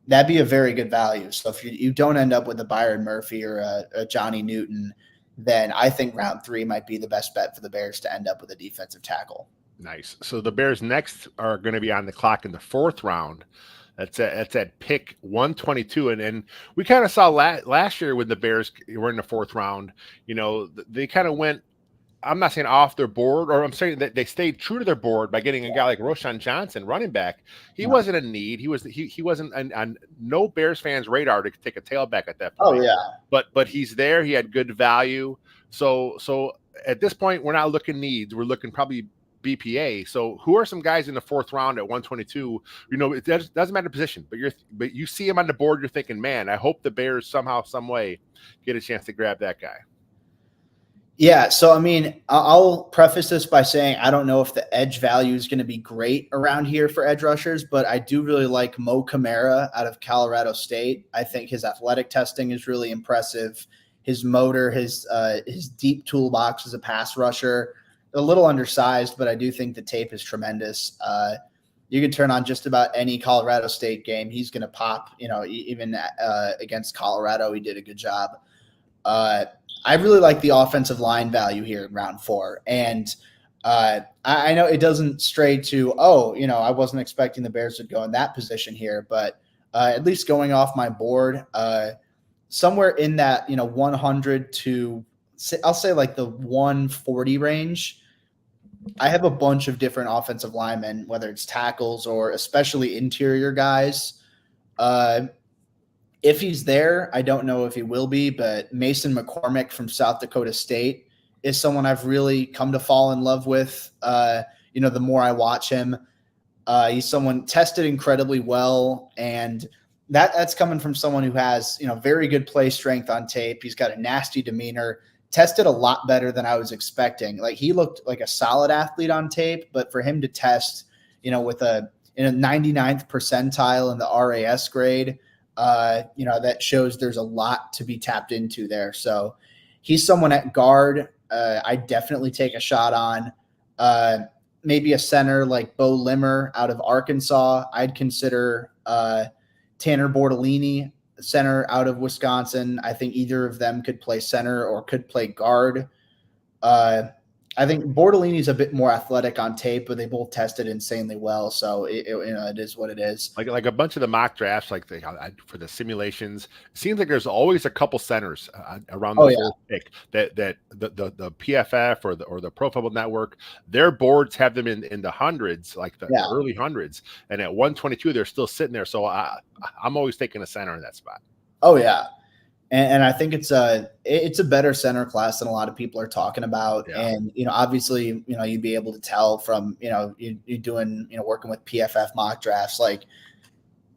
that'd be a very good value. So if you don't end up with a Byron Murphy or a Johnny Newton, then I think round 3 might be the best bet for the Bears to end up with a defensive tackle. Nice. So the Bears next are going to be on the clock in the 4th round. That's at pick 122. And we kind of saw last year when the Bears were in the 4th round, they kind of went, I'm not saying off their board, or I'm saying that they stayed true to their board by getting a guy like Roshan Johnson, running back. He wasn't a need. He wasn't on no Bears fans' radar to take a tailback at that point. Oh yeah. But he's there. He had good value. So at this point, we're not looking needs. We're looking probably BPA. So who are some guys in the 4th round at 122? It doesn't matter the position, but you see him on the board, you're thinking, man, I hope the Bears somehow, some way get a chance to grab that guy. Yeah, so I mean, I'll preface this by saying I don't know if the edge value is going to be great around here for edge rushers, but I do really like Mo Camara out of Colorado State. I think his athletic testing is really impressive. His motor, his deep toolbox as a pass rusher, a little undersized, but I do think the tape is tremendous. You can turn on just about any Colorado State game. He's going to pop, even against Colorado, he did a good job. I really like the offensive line value here in round 4. And I know it doesn't stray to, I wasn't expecting the Bears would go in that position here, but at least going off my board, somewhere in that, 100 to, I'll say like the 140 range, I have a bunch of different offensive linemen, whether it's tackles or especially interior guys. If he's there, I don't know if he will be, but Mason McCormick from South Dakota State is someone I've really come to fall in love with. The more I watch him, he's someone tested incredibly well, and that's coming from someone who has, very good play strength on tape. He's got a nasty demeanor, tested a lot better than I was expecting. Like, he looked like a solid athlete on tape, but for him to test, with in a 99th percentile in the RAS grade, that shows there's a lot to be tapped into there. So he's someone at guard I definitely take a shot on. Maybe a center like Bo Limmer out of Arkansas. I'd consider Tanner Bortolini, center out of Wisconsin. I think either of them could play center or could play guard. I think Bortolini's a bit more athletic on tape, but they both tested insanely well. So it is what it is. Like a bunch of the mock drafts, for the simulations, it seems like there's always a couple centers around the pick that the PFF or the Pro Football Network, their boards have them in the hundreds, like the early hundreds, and at 122 they're still sitting there. So I'm always taking a center in that spot. Oh yeah. And I think it's a better center class than a lot of people are talking about. Yeah. And, obviously, you'd be able to tell from, you doing, working with PFF mock drafts, like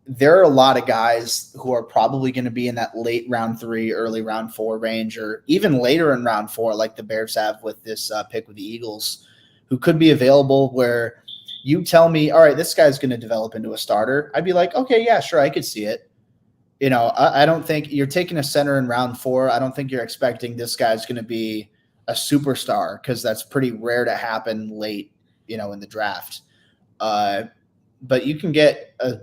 there are a lot of guys who are probably going to be in that late round 3, early round 4 range, or even later in round 4, like the Bears have with this pick with the Eagles, who could be available where you tell me, all right, this guy's going to develop into a starter. I'd be like, okay, yeah, sure. I could see it. I don't think you're taking a center in round 4. I don't think you're expecting this guy's going to be a superstar, because that's pretty rare to happen late, in the draft. But you can get a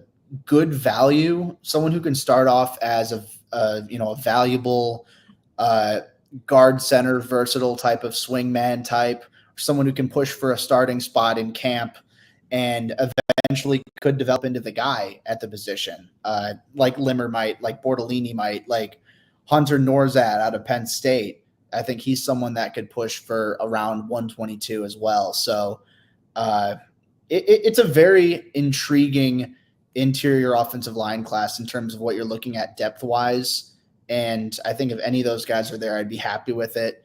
good value, someone who can start off as a valuable guard center, versatile type of swingman type, someone who can push for a starting spot in camp and eventually could develop into the guy at the position, like Limmer might, like Bortolini might, like Hunter Norzad out of Penn State. I think he's someone that could push for around 122 as well. So it's a very intriguing interior offensive line class in terms of what you're looking at depth-wise. And I think if any of those guys are there, I'd be happy with it.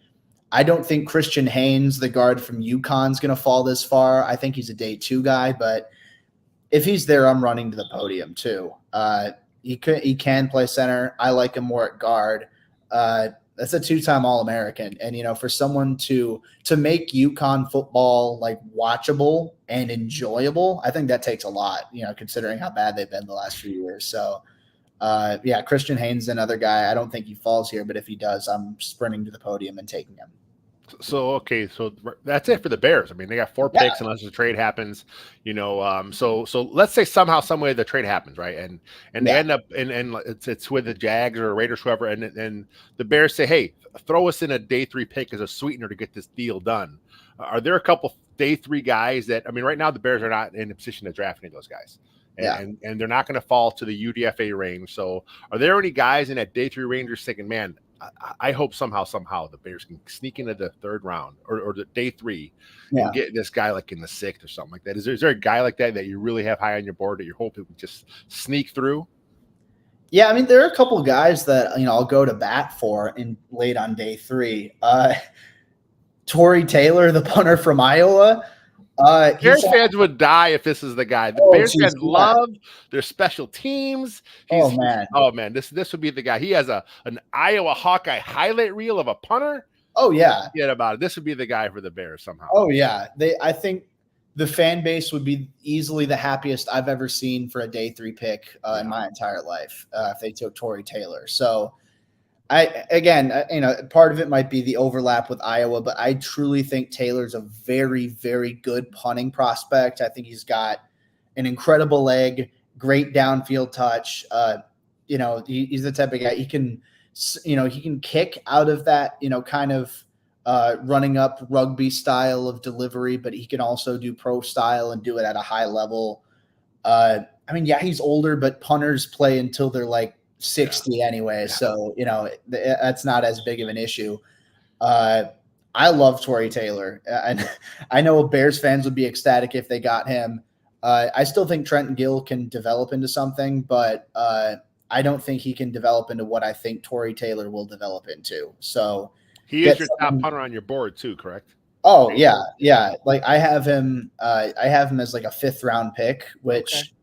I don't think Christian Haynes, the guard from UConn, is going to fall this far. I think he's a day 2 guy, but if he's there, I'm running to the podium too. He can play center. I like him more at guard. That's a 2-time All-American, and for someone to make UConn football like watchable and enjoyable, I think that takes a lot. Considering how bad they've been the last few years. So, Christian Haynes, another guy. I don't think he falls here, but if he does, I'm sprinting to the podium and taking him. So that's it for the Bears. I mean, they got 4 picks unless the trade happens, So let's say somehow, some way the trade happens, right? And they end up and it's with the Jags or Raiders, whoever, and the Bears say, hey, throw us in a day 3 pick as a sweetener to get this deal done. Are there a couple day 3 guys that, I mean, right now the Bears are not in a position to draft any of those guys. And they're not going to fall to the UDFA range. So are there any guys in that day 3 range you're thinking, man, I hope somehow the Bears can sneak into the 3rd round or the day 3 and get this guy like in the 6th or something like that? Is there a guy like that you really have high on your board that you're hoping can just sneak through? Yeah, I mean, there are a couple of guys that I'll go to bat for in late on day 3. Tory Taylor, the punter from Iowa. Bears fans would die if this is the guy. The Bears fans love their special teams. This would be the guy. He has an Iowa Hawkeye highlight reel of a punter. Oh yeah, forget about it. This would be the guy for the Bears somehow. Oh yeah, I think the fan base would be easily the happiest I've ever seen for a day 3 pick in my entire life if they took Tory Taylor. So. Part of it might be the overlap with Iowa, but I truly think Taylor's a very, very good punting prospect. I think he's got an incredible leg, great downfield touch. He's the type of guy he can kick out of that, kind of running up rugby style of delivery, but he can also do pro style and do it at a high level. He's older, but punters play until they're like 60 anyway. So, that's not as big of an issue. I love Tory Taylor. And I know Bears fans would be ecstatic if they got him. I still think Trenton Gill can develop into something, but I don't think he can develop into what I think Tory Taylor will develop into. So he is your top punter on your board too, correct? Oh yeah. Yeah. Like I have him as like a 5th round pick, which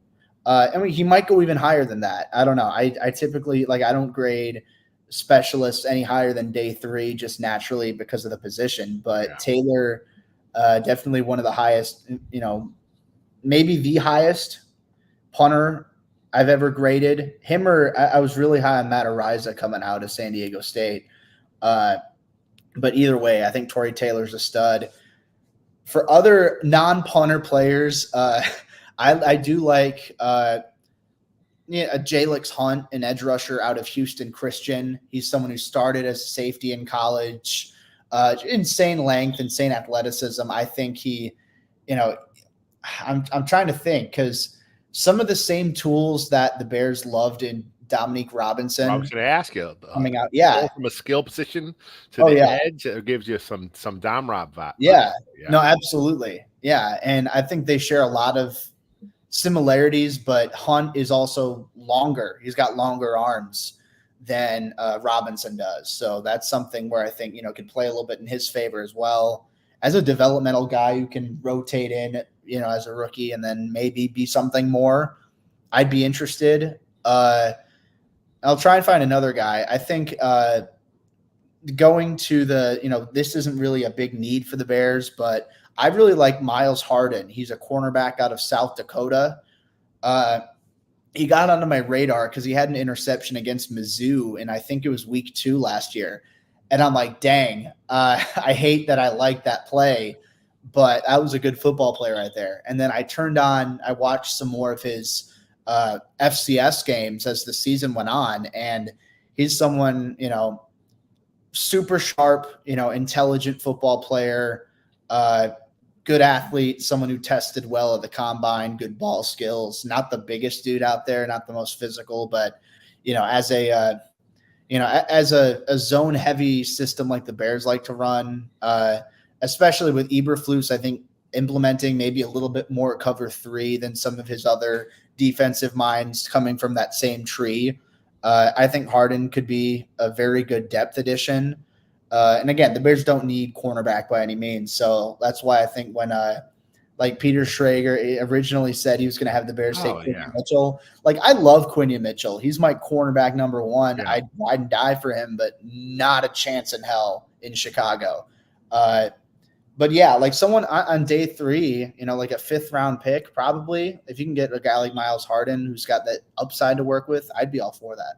he might go even higher than that. I don't know. I typically I don't grade specialists any higher than day 3 just naturally because of the position. But Taylor, definitely one of the highest, maybe the highest punter I've ever graded. Him or I was really high on Matt Ariza coming out of San Diego State. But either way, I think Tory Taylor's a stud. For other non-punter players, I do like Jalix Hunt, an edge rusher out of Houston Christian. He's someone who started as a safety in college. Insane length, insane athleticism. I think he, I'm trying to think because some of the same tools that the Bears loved in Dominique Robinson. I was going to ask you coming out, from a skill position to the edge. It gives you some Dom Rob vibe. Yeah, no, absolutely, yeah, and I think they share a lot of similarities, but Hunt is also longer. He's got longer arms than Robinson does. So that's something where I think, could play a little bit in his favor as well. As a developmental guy who can rotate in, as a rookie and then maybe be something more, I'd be interested. I'll try and find another guy. I think going to this isn't really a big need for the Bears, but I really like Miles Harden. He's a cornerback out of South Dakota. He got onto my radar because he had an interception against Mizzou, and I think it was week 2 last year. And I'm like, dang, I hate that I like that play, but that was a good football play right there. And then I watched some more of his FCS games as the season went on, and he's someone, super sharp, intelligent football player, good athlete, someone who tested well at the combine, good ball skills, not the biggest dude out there, not the most physical, but, as a zone heavy system like the Bears like to run, especially with Eberflus, I think implementing maybe a little bit more cover 3 than some of his other defensive minds coming from that same tree. I think Harden could be a very good depth addition. And again, the Bears don't need cornerback by any means. So that's why I think when like Peter Schrager originally said he was going to have the Bears take Quinion Mitchell. Like, I love Quinion Mitchell. He's my cornerback number one. Yeah. I'd die for him, but not a chance in hell in Chicago. But yeah, like someone on day 3, like a 5th round pick, probably, if you can get a guy like Miles Harden who's got that upside to work with, I'd be all for that.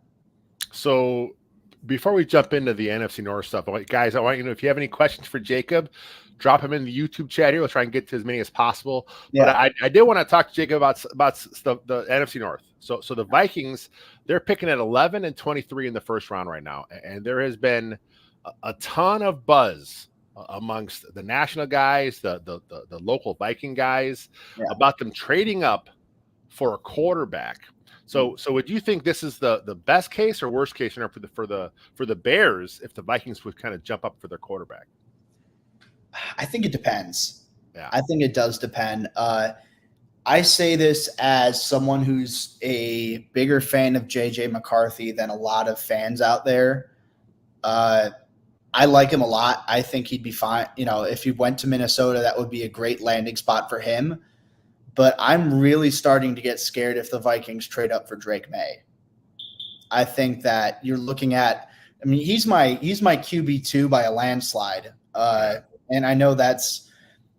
So before we jump into the NFC North stuff, guys, I want you to know, if you have any questions for Jacob, drop him in the YouTube chat here. We'll try and get to as many as possible. Yeah. But I did want to talk to Jacob about the NFC North. So the Vikings, they're picking at 11 and 23 in the first round right now. And there has been a ton of buzz amongst the national guys, the local Viking guys, about them trading up for a quarterback. So would you think this is the best case or worst case scenario for the Bears if the Vikings would kind of jump up for their quarterback? I think it depends. Yeah. I think it does depend. I say this as someone who's a bigger fan of JJ McCarthy than a lot of fans out there. I like him a lot. I think he'd be fine. If he went to Minnesota, that would be a great landing spot for him. But I'm really starting to get scared if the Vikings trade up for Drake May. I think that you're looking at – he's my QB2 by a landslide. And I know that's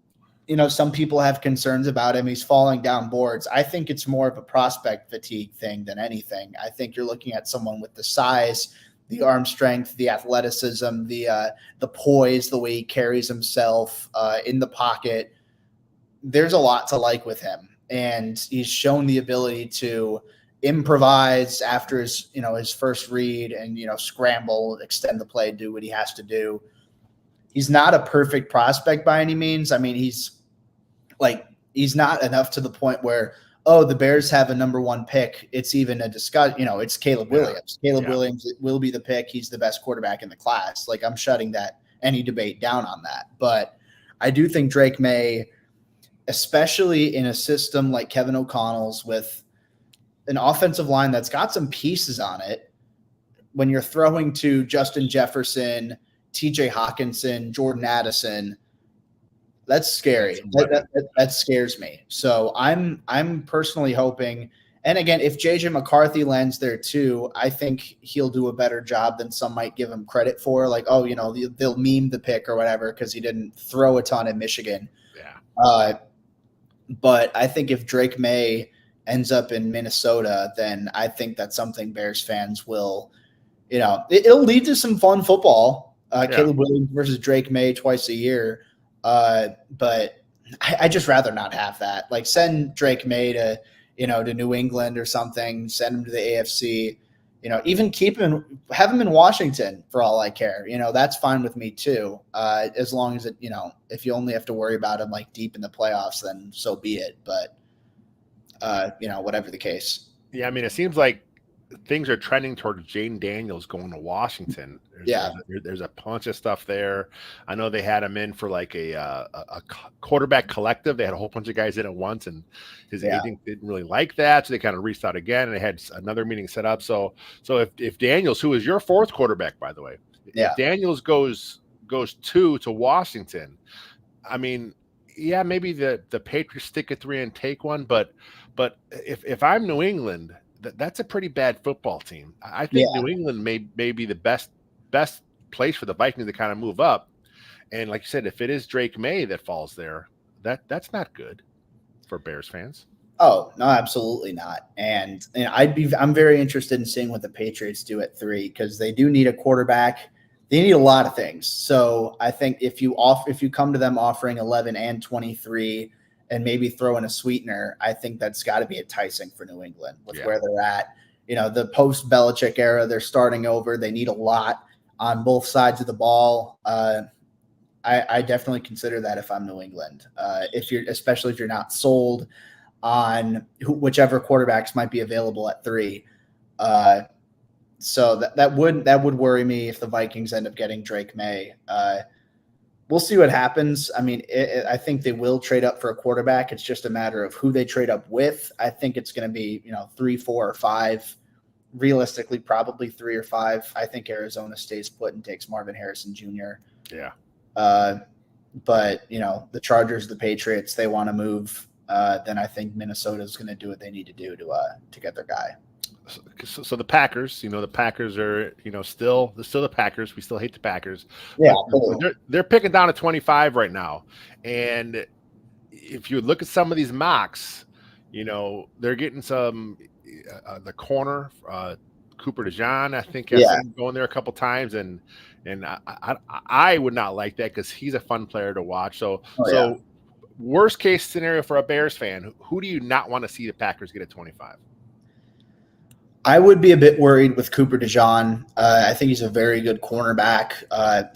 – some people have concerns about him. He's falling down boards. I think it's more of a prospect fatigue thing than anything. I think you're looking at someone with the size, the arm strength, the athleticism, the poise, the way he carries himself in the pocket. There's a lot to like with him, and he's shown the ability to improvise after his first read and, scramble, extend the play, do what he has to do. He's not a perfect prospect by any means. He's not enough to the point where, the Bears have a number 1 pick. It's even a discuss, it's Caleb Williams. Caleb Williams will be the pick. He's the best quarterback in the class. Like, I'm shutting any debate down on that. But I do think Drake May, especially in a system like Kevin O'Connell's with an offensive line that's got some pieces on it, when you're throwing to Justin Jefferson, TJ Hawkinson, Jordan Addison, that's scary. That scares me. So I'm personally hoping, and again, if JJ McCarthy lands there too, I think he'll do a better job than some might give him credit for. Like, they'll meme the pick or whatever because he didn't throw a ton in Michigan. Yeah. But I think if Drake May ends up in Minnesota, then I think that's something Bears fans will, it'll lead to some fun football. Caleb Williams versus Drake May twice a year. But I just rather not have that. Like, send Drake May to New England or something, send him to the AFC, even have him in Washington for all I care. That's fine with me too. As long as if you only have to worry about him like deep in the playoffs, then so be it. But, whatever the case. Yeah. It seems like things are trending towards Jane Daniels going to Washington. There's a bunch of stuff there. I know they had him in for like a quarterback collective. They had a whole bunch of guys in at once, and his agent didn't really like that, so they kind of reached out again, and they had another meeting set up. So if Daniels, who is your 4th quarterback, by the way, if Daniels goes 2 to Washington, maybe the Patriots stick at 3 and take one, but if I'm New England, that's a pretty bad football team. I think New England may be the best place for the Vikings to kind of move up. And like you said, if it is Drake May that falls there, that's not good for Bears fans. Oh, no, absolutely not. And I'm very interested in seeing what the Patriots do at 3, because they do need a quarterback. They need a lot of things. So I think if you come to them offering 11 and 23 and maybe throw in a sweetener, I think that's got to be enticing for New England with where they're at. The post-Belichick era, they're starting over. They need a lot on both sides of the ball. I definitely consider that if I'm New England. Especially if you're not sold on whichever quarterbacks might be available at 3. So that would worry me if the Vikings end up getting Drake May. We'll see what happens. I think they will trade up for a quarterback. It's just a matter of who they trade up with. I think it's going to be, 3, 4, or 5. realistically, probably 3 or 5. I think Arizona stays put and takes Marvin Harrison Jr. Yeah. But, the Chargers, the Patriots, they want to move. Then I think Minnesota is going to do what they need to do to get their guy. So the Packers, the Packers are, still the Packers. We still hate the Packers. Yeah, they're picking down at 25 right now. And if you look at some of these mocks, they're getting some the corner, Cooper DeJean, I think, has been going there a couple times, and I would not like that because he's a fun player to watch. So worst case scenario for a Bears fan, who do you not want to see the Packers get at 25? I would be a bit worried with Cooper DeJean. I think he's a very good cornerback.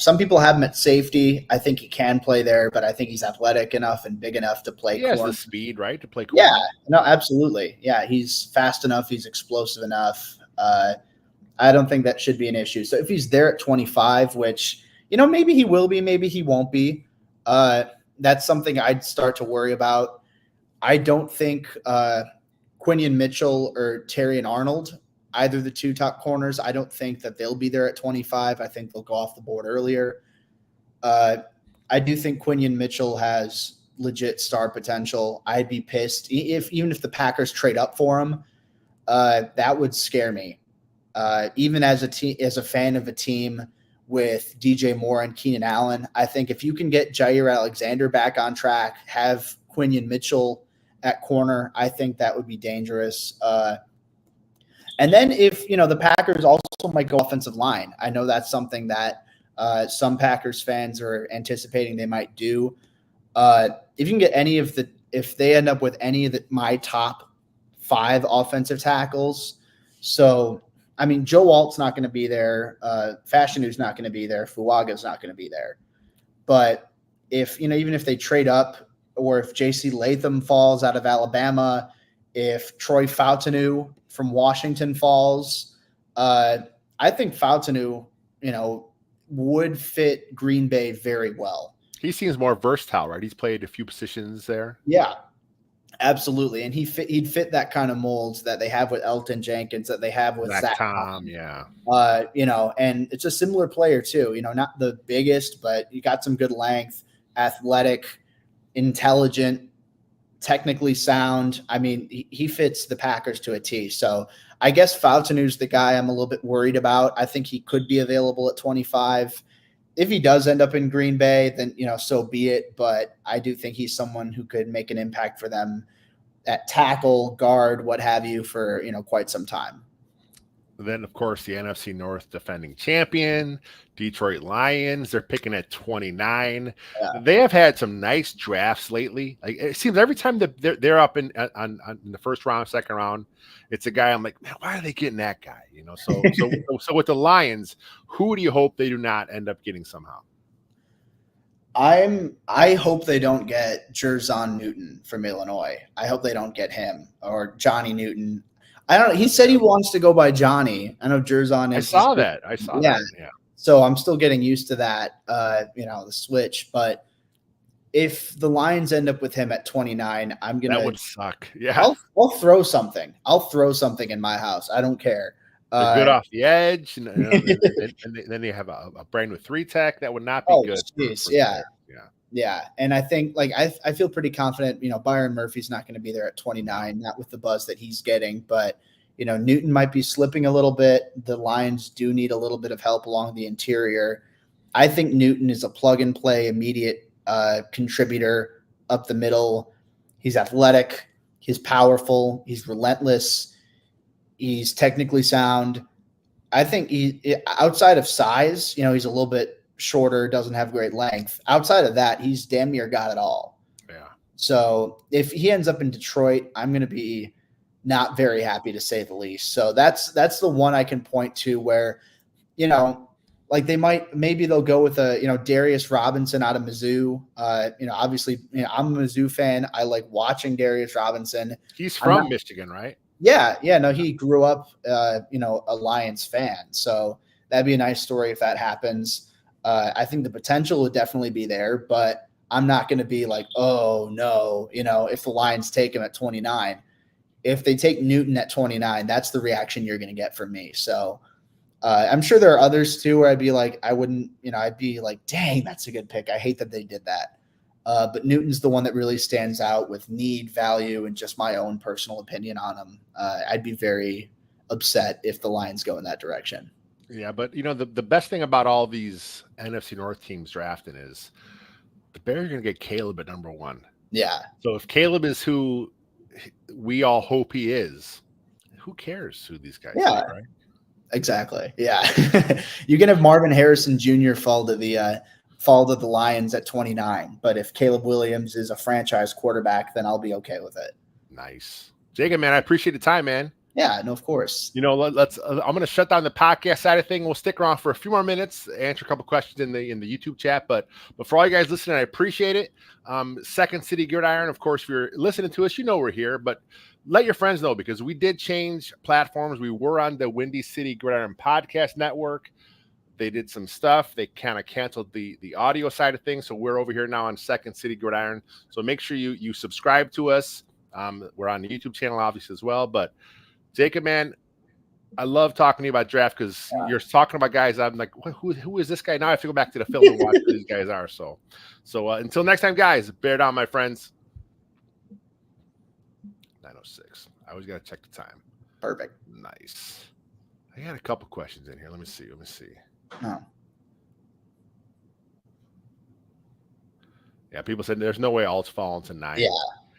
Some people have him at safety. I think he can play there, but I think he's athletic enough and big enough to play. He has the speed, right, to play corner. Yeah, no, absolutely. Yeah, he's fast enough. He's explosive enough. I don't think that should be an issue. So if he's there at 25, which, maybe he will be, maybe he won't be, that's something I'd start to worry about. I don't think Quinion Mitchell or Terrion Arnold, either the two top corners, I don't think that they'll be there at 25. I think they'll go off the board earlier. I do think Quinion Mitchell has legit star potential. I'd be pissed even if the Packers trade up for him. That would scare me. Even as a fan of a team with DJ Moore and Keenan Allen, I think if you can get Jair Alexander back on track, have Quinion Mitchell at corner, I think that would be dangerous. And then if, the Packers also might go offensive line. I know that's something that some Packers fans are anticipating they might do. If you can get if they end up with any of my top 5 offensive tackles. So, I mean, Joe Alt's not going to be there. Fashinu's not going to be there. Fuaga's not going to be there. But if, even if they trade up, or if J.C. Latham falls out of Alabama, if Troy Fautanu from Washington falls, I think Fautanu, would fit Green Bay very well. He seems more versatile, right? He's played a few positions there. Yeah, absolutely. And he'd fit that kind of molds that they have with Elton Jenkins, that they have with Zach Tom. Yeah. And it's a similar player too, not the biggest, but you got some good length, athletic, intelligent, technically sound. I mean, he fits the Packers to a T. So I guess Fautanu's the guy I'm a little bit worried about. I think he could be available at 25. If he does end up in Green Bay, then, so be it. But I do think he's someone who could make an impact for them at tackle, guard, what have you, for, quite some time. Then, of course, the NFC North defending champion, Detroit Lions. They're picking at 29. Yeah. They have had some nice drafts lately. Like, it seems every time they're up in the first round, second round, it's a guy I'm like, man, why are they getting that guy? So with the Lions, who do you hope they do not end up getting somehow? I hope they don't get Jerzon Newton from Illinois. I hope they don't get him, or Johnny Newton. I don't know. He said he wants to go by Johnny. I know Jerzon is. I saw that. Yeah. So I'm still getting used to that, the switch. But if the Lions end up with him at 29, I'm going to. That would suck. Yeah. I'll throw something. I'll throw something in my house. I don't care. They're good off the edge. And then they have a brand new 3-tech. That would not be good. Geez, yeah. And I think, I feel pretty confident, Byron Murphy's not going to be there at 29, not with the buzz that he's getting, but, Newton might be slipping a little bit. The Lions do need a little bit of help along the interior. I think Newton is a plug and play, immediate contributor up the middle. He's athletic. He's powerful. He's relentless. He's technically sound. I think outside of size, he's a little bit shorter, doesn't have great length. Outside of that, he's damn near got it all. Yeah. So if he ends up in Detroit, I'm going to be not very happy, to say the least. So that's the one I can point to where, maybe they'll go with Darius Robinson out of Mizzou. Obviously, I'm a Mizzou fan. I like watching Darius Robinson. He's from Michigan, right? Yeah. No, he grew up, a Lions fan. So that'd be a nice story if that happens. I think the potential would definitely be there, but I'm not going to be like, oh no, if the Lions take him at 29, if they take Newton at 29, that's the reaction you're going to get from me. So I'm sure there are others too where I'd be like, I'd be like, dang, that's a good pick. I hate that they did that. But Newton's the one that really stands out with need, value, and just my own personal opinion on him. I'd be very upset if the Lions go in that direction. Yeah, but the best thing about all these NFC North teams drafting is the Bears are going to get Caleb at number 1. Yeah. So if Caleb is who we all hope he is, who cares who these guys are, right? Exactly. Yeah. You can have Marvin Harrison Jr. fall to the Lions at 29, but if Caleb Williams is a franchise quarterback, then I'll be okay with it. Nice. Jacob, man, I appreciate the time, man. Yeah, no, of course. I'm going to shut down the podcast side of thing. We'll stick around for a few more minutes, answer a couple questions in the YouTube chat. But for all you guys listening, I appreciate it. Second City Gridiron, of course, if you're listening to us, we're here. But let your friends know, because we did change platforms. We were on the Windy City Gridiron Podcast Network. They did some stuff. They kind of canceled the audio side of things. So we're over here now on Second City Gridiron. So make sure you subscribe to us. We're on the YouTube channel, obviously, as well. But Jacob, man, I love talking to you about draft, because you're talking about guys. I'm like, who is this guy? Now I have to go back to the film and watch who these guys are. So until next time, guys, bear down, my friends. 9:06. I always got to check the time. Perfect. Nice. I got a couple questions in here. Let me see. Oh. Yeah, people said there's no way Alt's falling to 9. Yeah.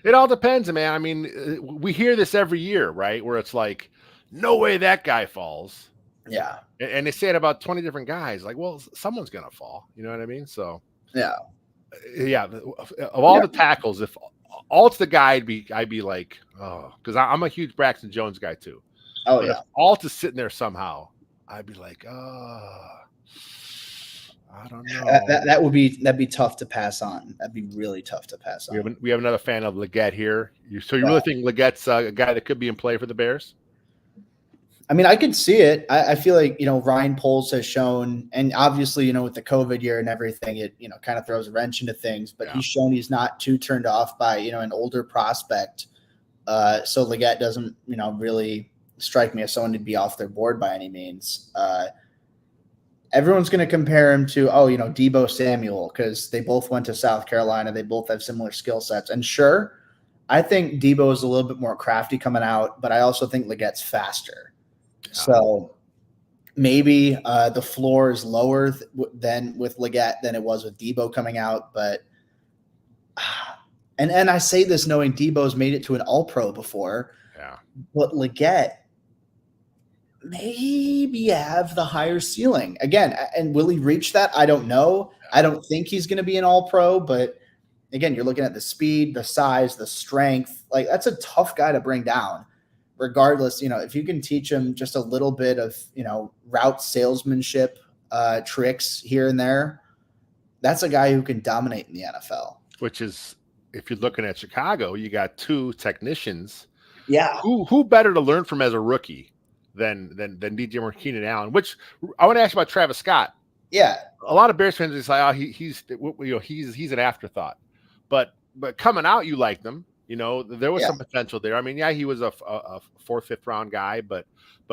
It all depends, man. I mean, we hear this every year, right? Where it's like, no way that guy falls. Yeah. And they say it about 20 different guys. Like, well, someone's going to fall. You know what I mean? So, yeah. Of all the tackles, if Alt's the guy, I'd be like, oh, because I'm a huge Braxton Jones guy too. Oh, but yeah. If Alt is sitting there somehow, I'd be like, oh, I don't know. That'd be tough to pass on. That'd be really tough to pass on. We have another fan of Leggett here. So you really think Leggett's a guy that could be in play for the Bears? I mean, I could see it. I feel like, Ryan Poles has shown, and obviously, with the COVID year and everything, it, kind of throws a wrench into things, but he's shown he's not too turned off by, an older prospect. So Leggett doesn't, really strike me as someone to be off their board by any means. Everyone's going to compare him to, Deebo Samuel, because they both went to South Carolina. They both have similar skill sets. And sure, I think Deebo is a little bit more crafty coming out, but I also think Leggett's faster. Yeah. So maybe the floor is lower than with Leggett than it was with Deebo coming out. But and I say this knowing Deebo's made it to an All-Pro before. Yeah. But Leggett maybe have the higher ceiling again. And will he reach that? I don't know. I don't think he's going to be an All-Pro, but again, you're looking at the speed, the size, the strength. Like, that's a tough guy to bring down. Regardless, if you can teach him just a little bit of, route salesmanship tricks here and there, that's a guy who can dominate in the NFL. Which is, if you're looking at Chicago, you got two technicians. Yeah. Who better to learn from as a rookie than DJ Moore, Keenan Allen? Which I want to ask you about Travis Scott. Yeah. A lot of Bears fans are just like, oh, he's an afterthought. But coming out, you liked him. There was some potential there. I mean, he was a 4th, 5th round guy, but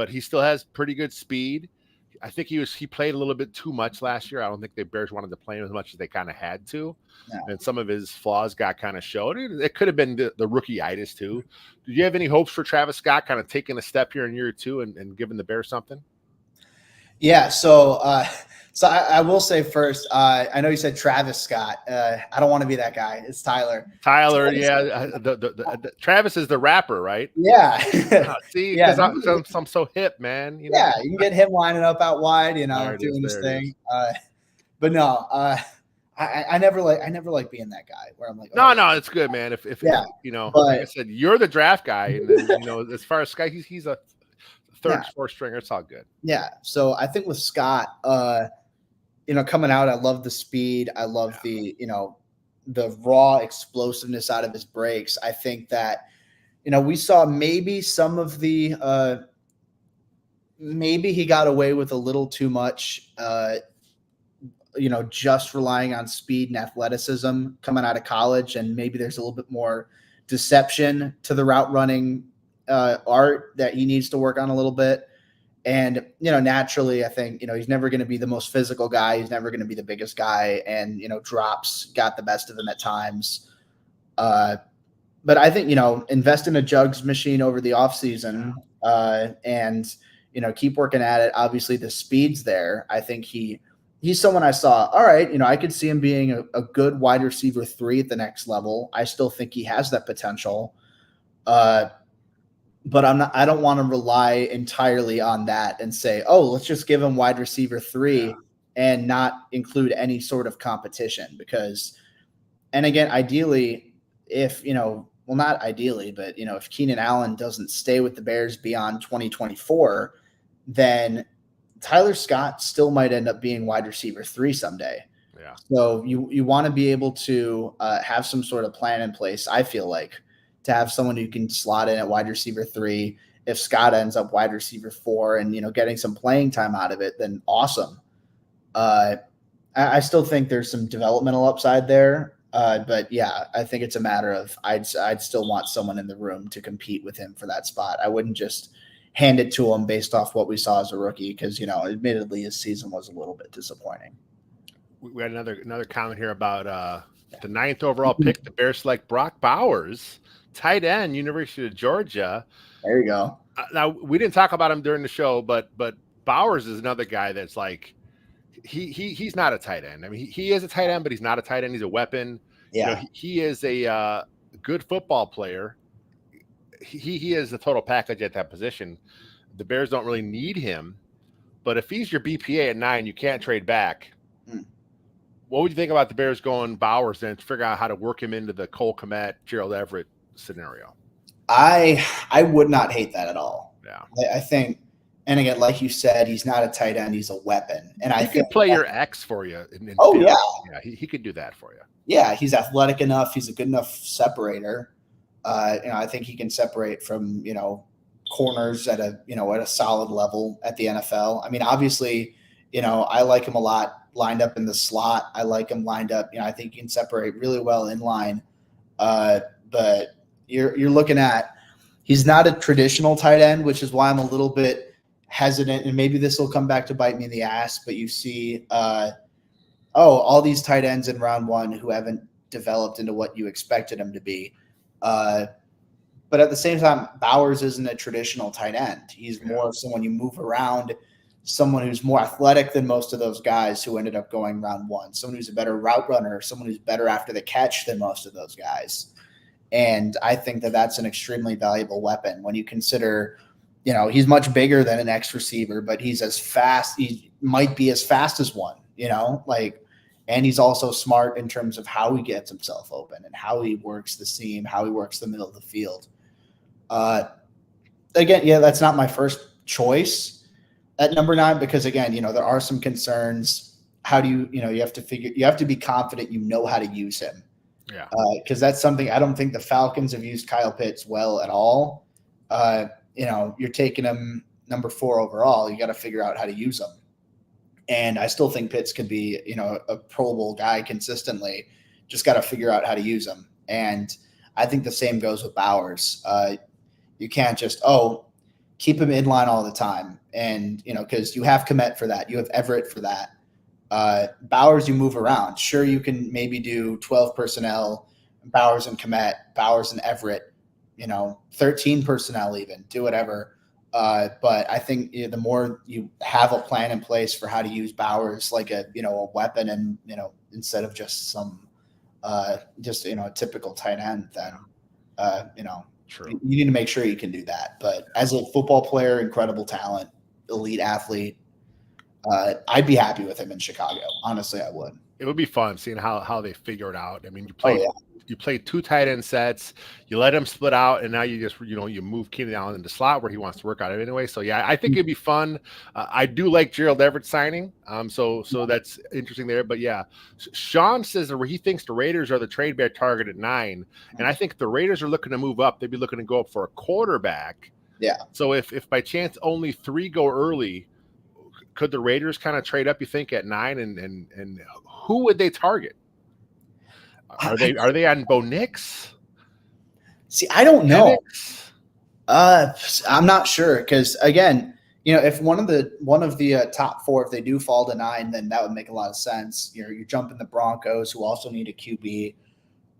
he still has pretty good speed. I think he played a little bit too much last year. I don't think the Bears wanted to play him as much as they kind of had to. No. And some of his flaws got kind of showed. It could have been the rookie-itis too. Did you have any hopes for Travis Scott kind of taking a step here in year 2 and giving the Bears something? Yeah, so I will say first, I know you said Travis Scott. I don't want to be that guy. It's Tyler. Travis, yeah. Travis is the rapper, right? Yeah. See, because I'm so hip, man. Yeah, you can get him lining up out wide, doing this thing. But no, I never like being that guy where I'm like, no, it's good, man. If but, like I said, you're the draft guy, and then as far as Scott, he's a 3rd, 4th stringer. It's all good. Yeah. So I think with Scott, coming out, I love the speed. I love the raw explosiveness out of his breaks. I think that, we saw maybe some of the, maybe he got away with a little too much, just relying on speed and athleticism coming out of college. And maybe there's a little bit more deception to the route running art that he needs to work on a little bit. And, naturally, I think, he's never going to be the most physical guy. He's never going to be the biggest guy. And, drops got the best of him at times. But I think, invest in a jugs machine over the offseason and, keep working at it. Obviously, the speed's there. I think he's someone I saw, all right, I could see him being a good wide receiver 3 at the next level. I still think he has that potential. But I don't want to rely entirely on that and say, oh, let's just give him wide receiver 3 and not include any sort of competition because, and again, ideally, if, well, not ideally, but, if Keenan Allen doesn't stay with the Bears beyond 2024, then Tyler Scott still might end up being wide receiver 3 someday. Yeah. So you want to be able to have some sort of plan in place, I feel like, to have someone who can slot in at wide receiver 3. If Scott ends up wide receiver 4 and, getting some playing time out of it, then awesome. I still think there's some developmental upside there. But yeah, I think it's a matter of I'd still want someone in the room to compete with him for that spot. I wouldn't just hand it to him based off what we saw as a rookie because, admittedly, his season was a little bit disappointing. We had another comment here about the 9th overall pick. The Bears select Brock Bowers, tight end, University of Georgia. There you go. Now, we didn't talk about him during the show, but Bowers is another guy that's like he's not a tight end. I mean, he is a tight end, but he's not a tight end. He's a weapon. Yeah, he is a good football player. He is the total package at that position. The Bears don't really need him, but if he's your BPA at 9, you can't trade back. What would you think about the Bears going Bowers and figure out how to work him into the Cole Kmet, Gerald Everett scenario? I would not hate that at all. Yeah, I think, and again, like you said, he's not a tight end; he's a weapon. And I think play your X for you. Oh yeah, he could do that for you. Yeah, he's athletic enough. He's a good enough separator. I think he can separate from corners at a solid level at the NFL. I mean, obviously, I like him a lot lined up in the slot. I like him lined up. I think he can separate really well in line. But you're looking at he's not a traditional tight end, which is why I'm a little bit hesitant. And maybe this will come back to bite me in the ass. But you see, all these tight ends in round 1 who haven't developed into what you expected them to be. But at the same time, Bowers isn't a traditional tight end. He's more of someone you move around, someone who's more athletic than most of those guys who ended up going round 1, someone who's a better route runner, someone who's better after the catch than most of those guys. And I think that that's an extremely valuable weapon when you consider, he's much bigger than an X receiver, but he's as fast. He might be as fast as one, and he's also smart in terms of how he gets himself open and how he works the seam, how he works the middle of the field. Again, that's not my first choice at number 9 because, again, there are some concerns. How do you have to be confident how to use him. Yeah. Because that's something I don't think the Falcons have used Kyle Pitts well at all. You're taking him number 4 overall. You got to figure out how to use him. And I still think Pitts could be, a Pro Bowl guy consistently. Just got to figure out how to use him. And I think the same goes with Bowers. You can't just, keep him in line all the time. And, because you have Kmet for that. You have Everett for that. Bowers, you move around. Sure, you can maybe do 12 personnel, Bowers and Kmet, Bowers and Everett, 13 personnel even. Do whatever. But I think the more you have a plan in place for how to use Bowers like a weapon and, instead of just a typical tight end, then, True. You need to make sure you can do that. But as a football player, incredible talent, elite athlete, I'd be happy with him in Chicago. Honestly, I would. It would be fun seeing how they figure it out. I mean, you play 2 tight end sets, you let him split out, and now you just you move Keenan Allen into slot where he wants to work out anyway. So yeah, I think it'd be fun. I do like Gerald Everett signing, so that's interesting there. But yeah, Sean says that he thinks the Raiders are the trade bait target at 9, and I think the Raiders are looking to move up. They'd be looking to go up for a quarterback. Yeah. So if by chance only 3 go early, could the Raiders kind of trade up, you think, at 9, and who would they target? Are they on Bo Nix? See, I don't know. I'm not sure because again, if one of the top four, if they do fall to 9, then that would make a lot of sense. You're jumping the Broncos, who also need a QB.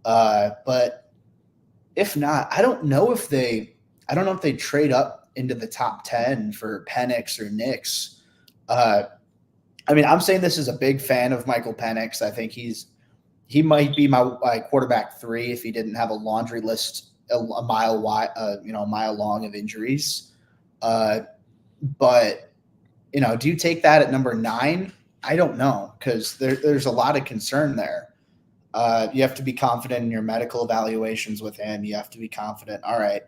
But if not, I don't know if they trade up into the top 10 for Penix or Nix. I'm saying this as a big fan of Michael Penix. I think he might be my quarterback 3 if he didn't have a laundry list a mile wide, a mile long of injuries. But do you take that at number 9? I don't know because there's a lot of concern there. You have to be confident in your medical evaluations with him. You have to be confident. All right,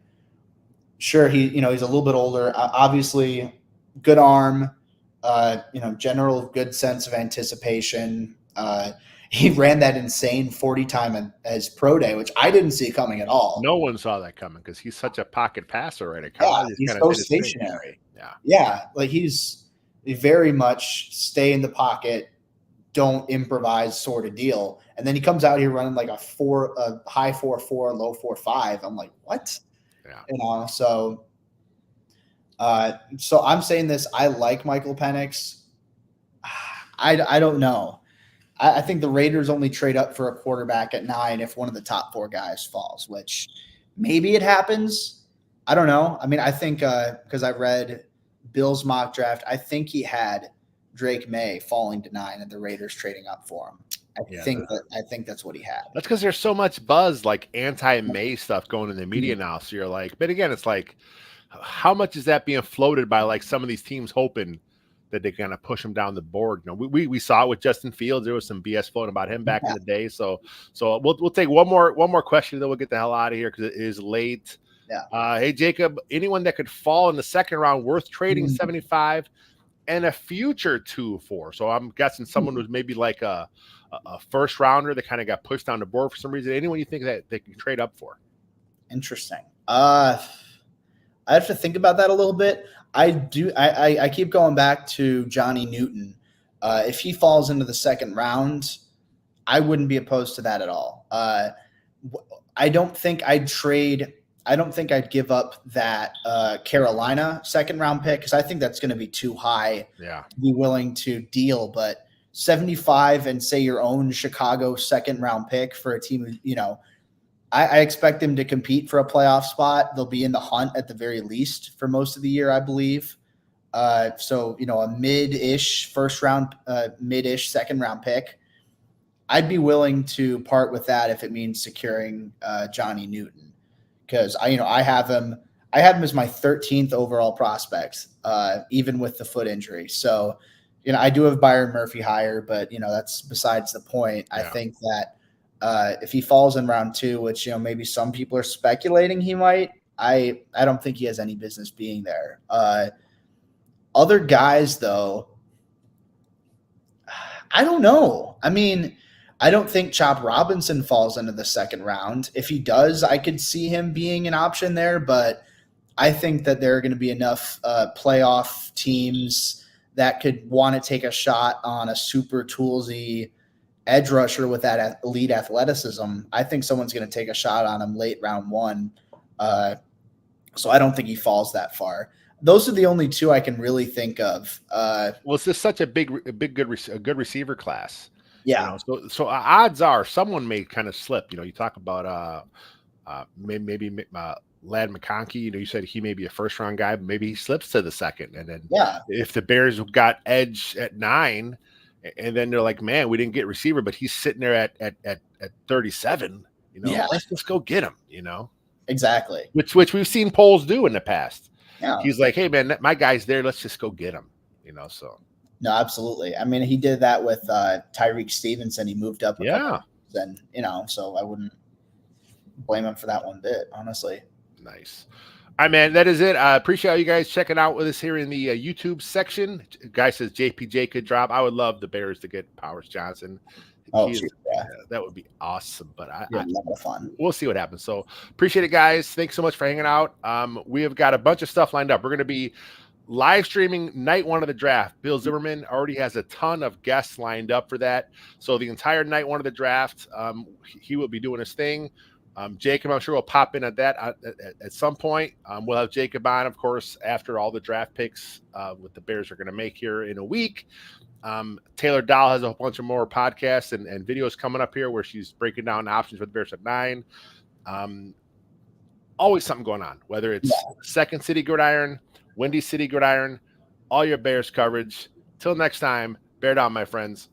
sure. He's a little bit older. Obviously, good arm. General good sense of anticipation. He ran that insane 40 time as pro day, which I didn't see coming at all. No one saw that coming because he's such a pocket passer right at college. Yeah, he's so stationary. Yeah, like he's very much stay in the pocket, don't improvise sort of deal. And then he comes out here running like a high 4.4, low 4.5. I'm like, what? Yeah. So I'm saying this. I like Michael Penix. I don't know. I think the Raiders only trade up for a quarterback at 9 if one of the top 4 guys falls, which maybe it happens. I don't know. I think because I read Bill's mock draft, I think he had Drake May falling to 9 and the Raiders trading up for him. I think that's what he had. That's because there's so much buzz, like anti-May stuff going in the media now. So you're like, but again, it's like, how much is that being floated by like some of these teams hoping that they're going to push him down the board? We saw it with Justin Fields. There was some BS floating about him back in the day. So we'll take one more question, then we'll get the hell out of here because it is late. Yeah. Hey Jacob, anyone that could fall in the second round worth trading 75 and a future 2 for? So I'm guessing someone was maybe like a first rounder that kind of got pushed down the board for some reason. Anyone you think that they can trade up for? Interesting. I have to think about that a little bit. I keep going back to Johnny Newton. If he falls into the second round, I wouldn't be opposed to that at all. I don't think I'd give up that Carolina second round pick because I think that's going to be too high to be willing to deal. But 75 and say your own Chicago second round pick for a team, I expect them to compete for a playoff spot. They'll be in the hunt at the very least for most of the year, I believe. So a mid-ish first round, mid-ish second round pick. I'd be willing to part with that if it means securing Johnny Newton, because I have him as my 13th overall prospect, even with the foot injury. So I do have Byron Murphy higher, but that's besides the point. Yeah. I think that if he falls in round 2, which maybe some people are speculating he might, I don't think he has any business being there. Other guys though, I don't know. I don't think Chop Robinson falls into the second round. If he does, I could see him being an option there, but I think that there are going to be enough playoff teams that could want to take a shot on a super toolsy edge rusher with that elite athleticism. I think someone's going to take a shot on him late round 1. So I don't think he falls that far. Those are the only 2 I can really think of. Well, it's just such a good receiver class. Yeah. So odds are someone may kind of slip. You talk about maybe Ladd McConkey. You said he may be a first round guy, but maybe he slips to the second. And then if the Bears got edge at 9, and then they're like, man, we didn't get receiver, but he's sitting there at 37. Let's just go get him. Exactly. Which we've seen polls do in the past. Yeah. He's like, hey man, my guy's there. Let's just go get him. So. No, absolutely. He did that with Tyreek Stevenson. He moved up. And so I wouldn't blame him for that one bit, honestly. Nice. All right, man, that is it. I appreciate you guys checking out with us here in the YouTube section. Guy says JPJ could drop. I would love the Bears to get Powers Johnson. That would be awesome. But we'll see what happens. So appreciate it, guys. Thanks so much for hanging out. We have got a bunch of stuff lined up. We're going to be live streaming night 1 of the draft. Bill Zimmerman already has a ton of guests lined up for that. So the entire night 1 of the draft, he will be doing his thing. Jacob, I'm sure will pop in at that at some point. We'll have Jacob on, of course, after all the draft picks what the Bears are going to make here in a week. Taylor Dahl has a bunch of more podcasts and videos coming up here where she's breaking down options for the Bears at 9. Always something going on, whether it's Second City Gridiron, Windy City Gridiron, all your Bears coverage. Till next time, bear down, my friends.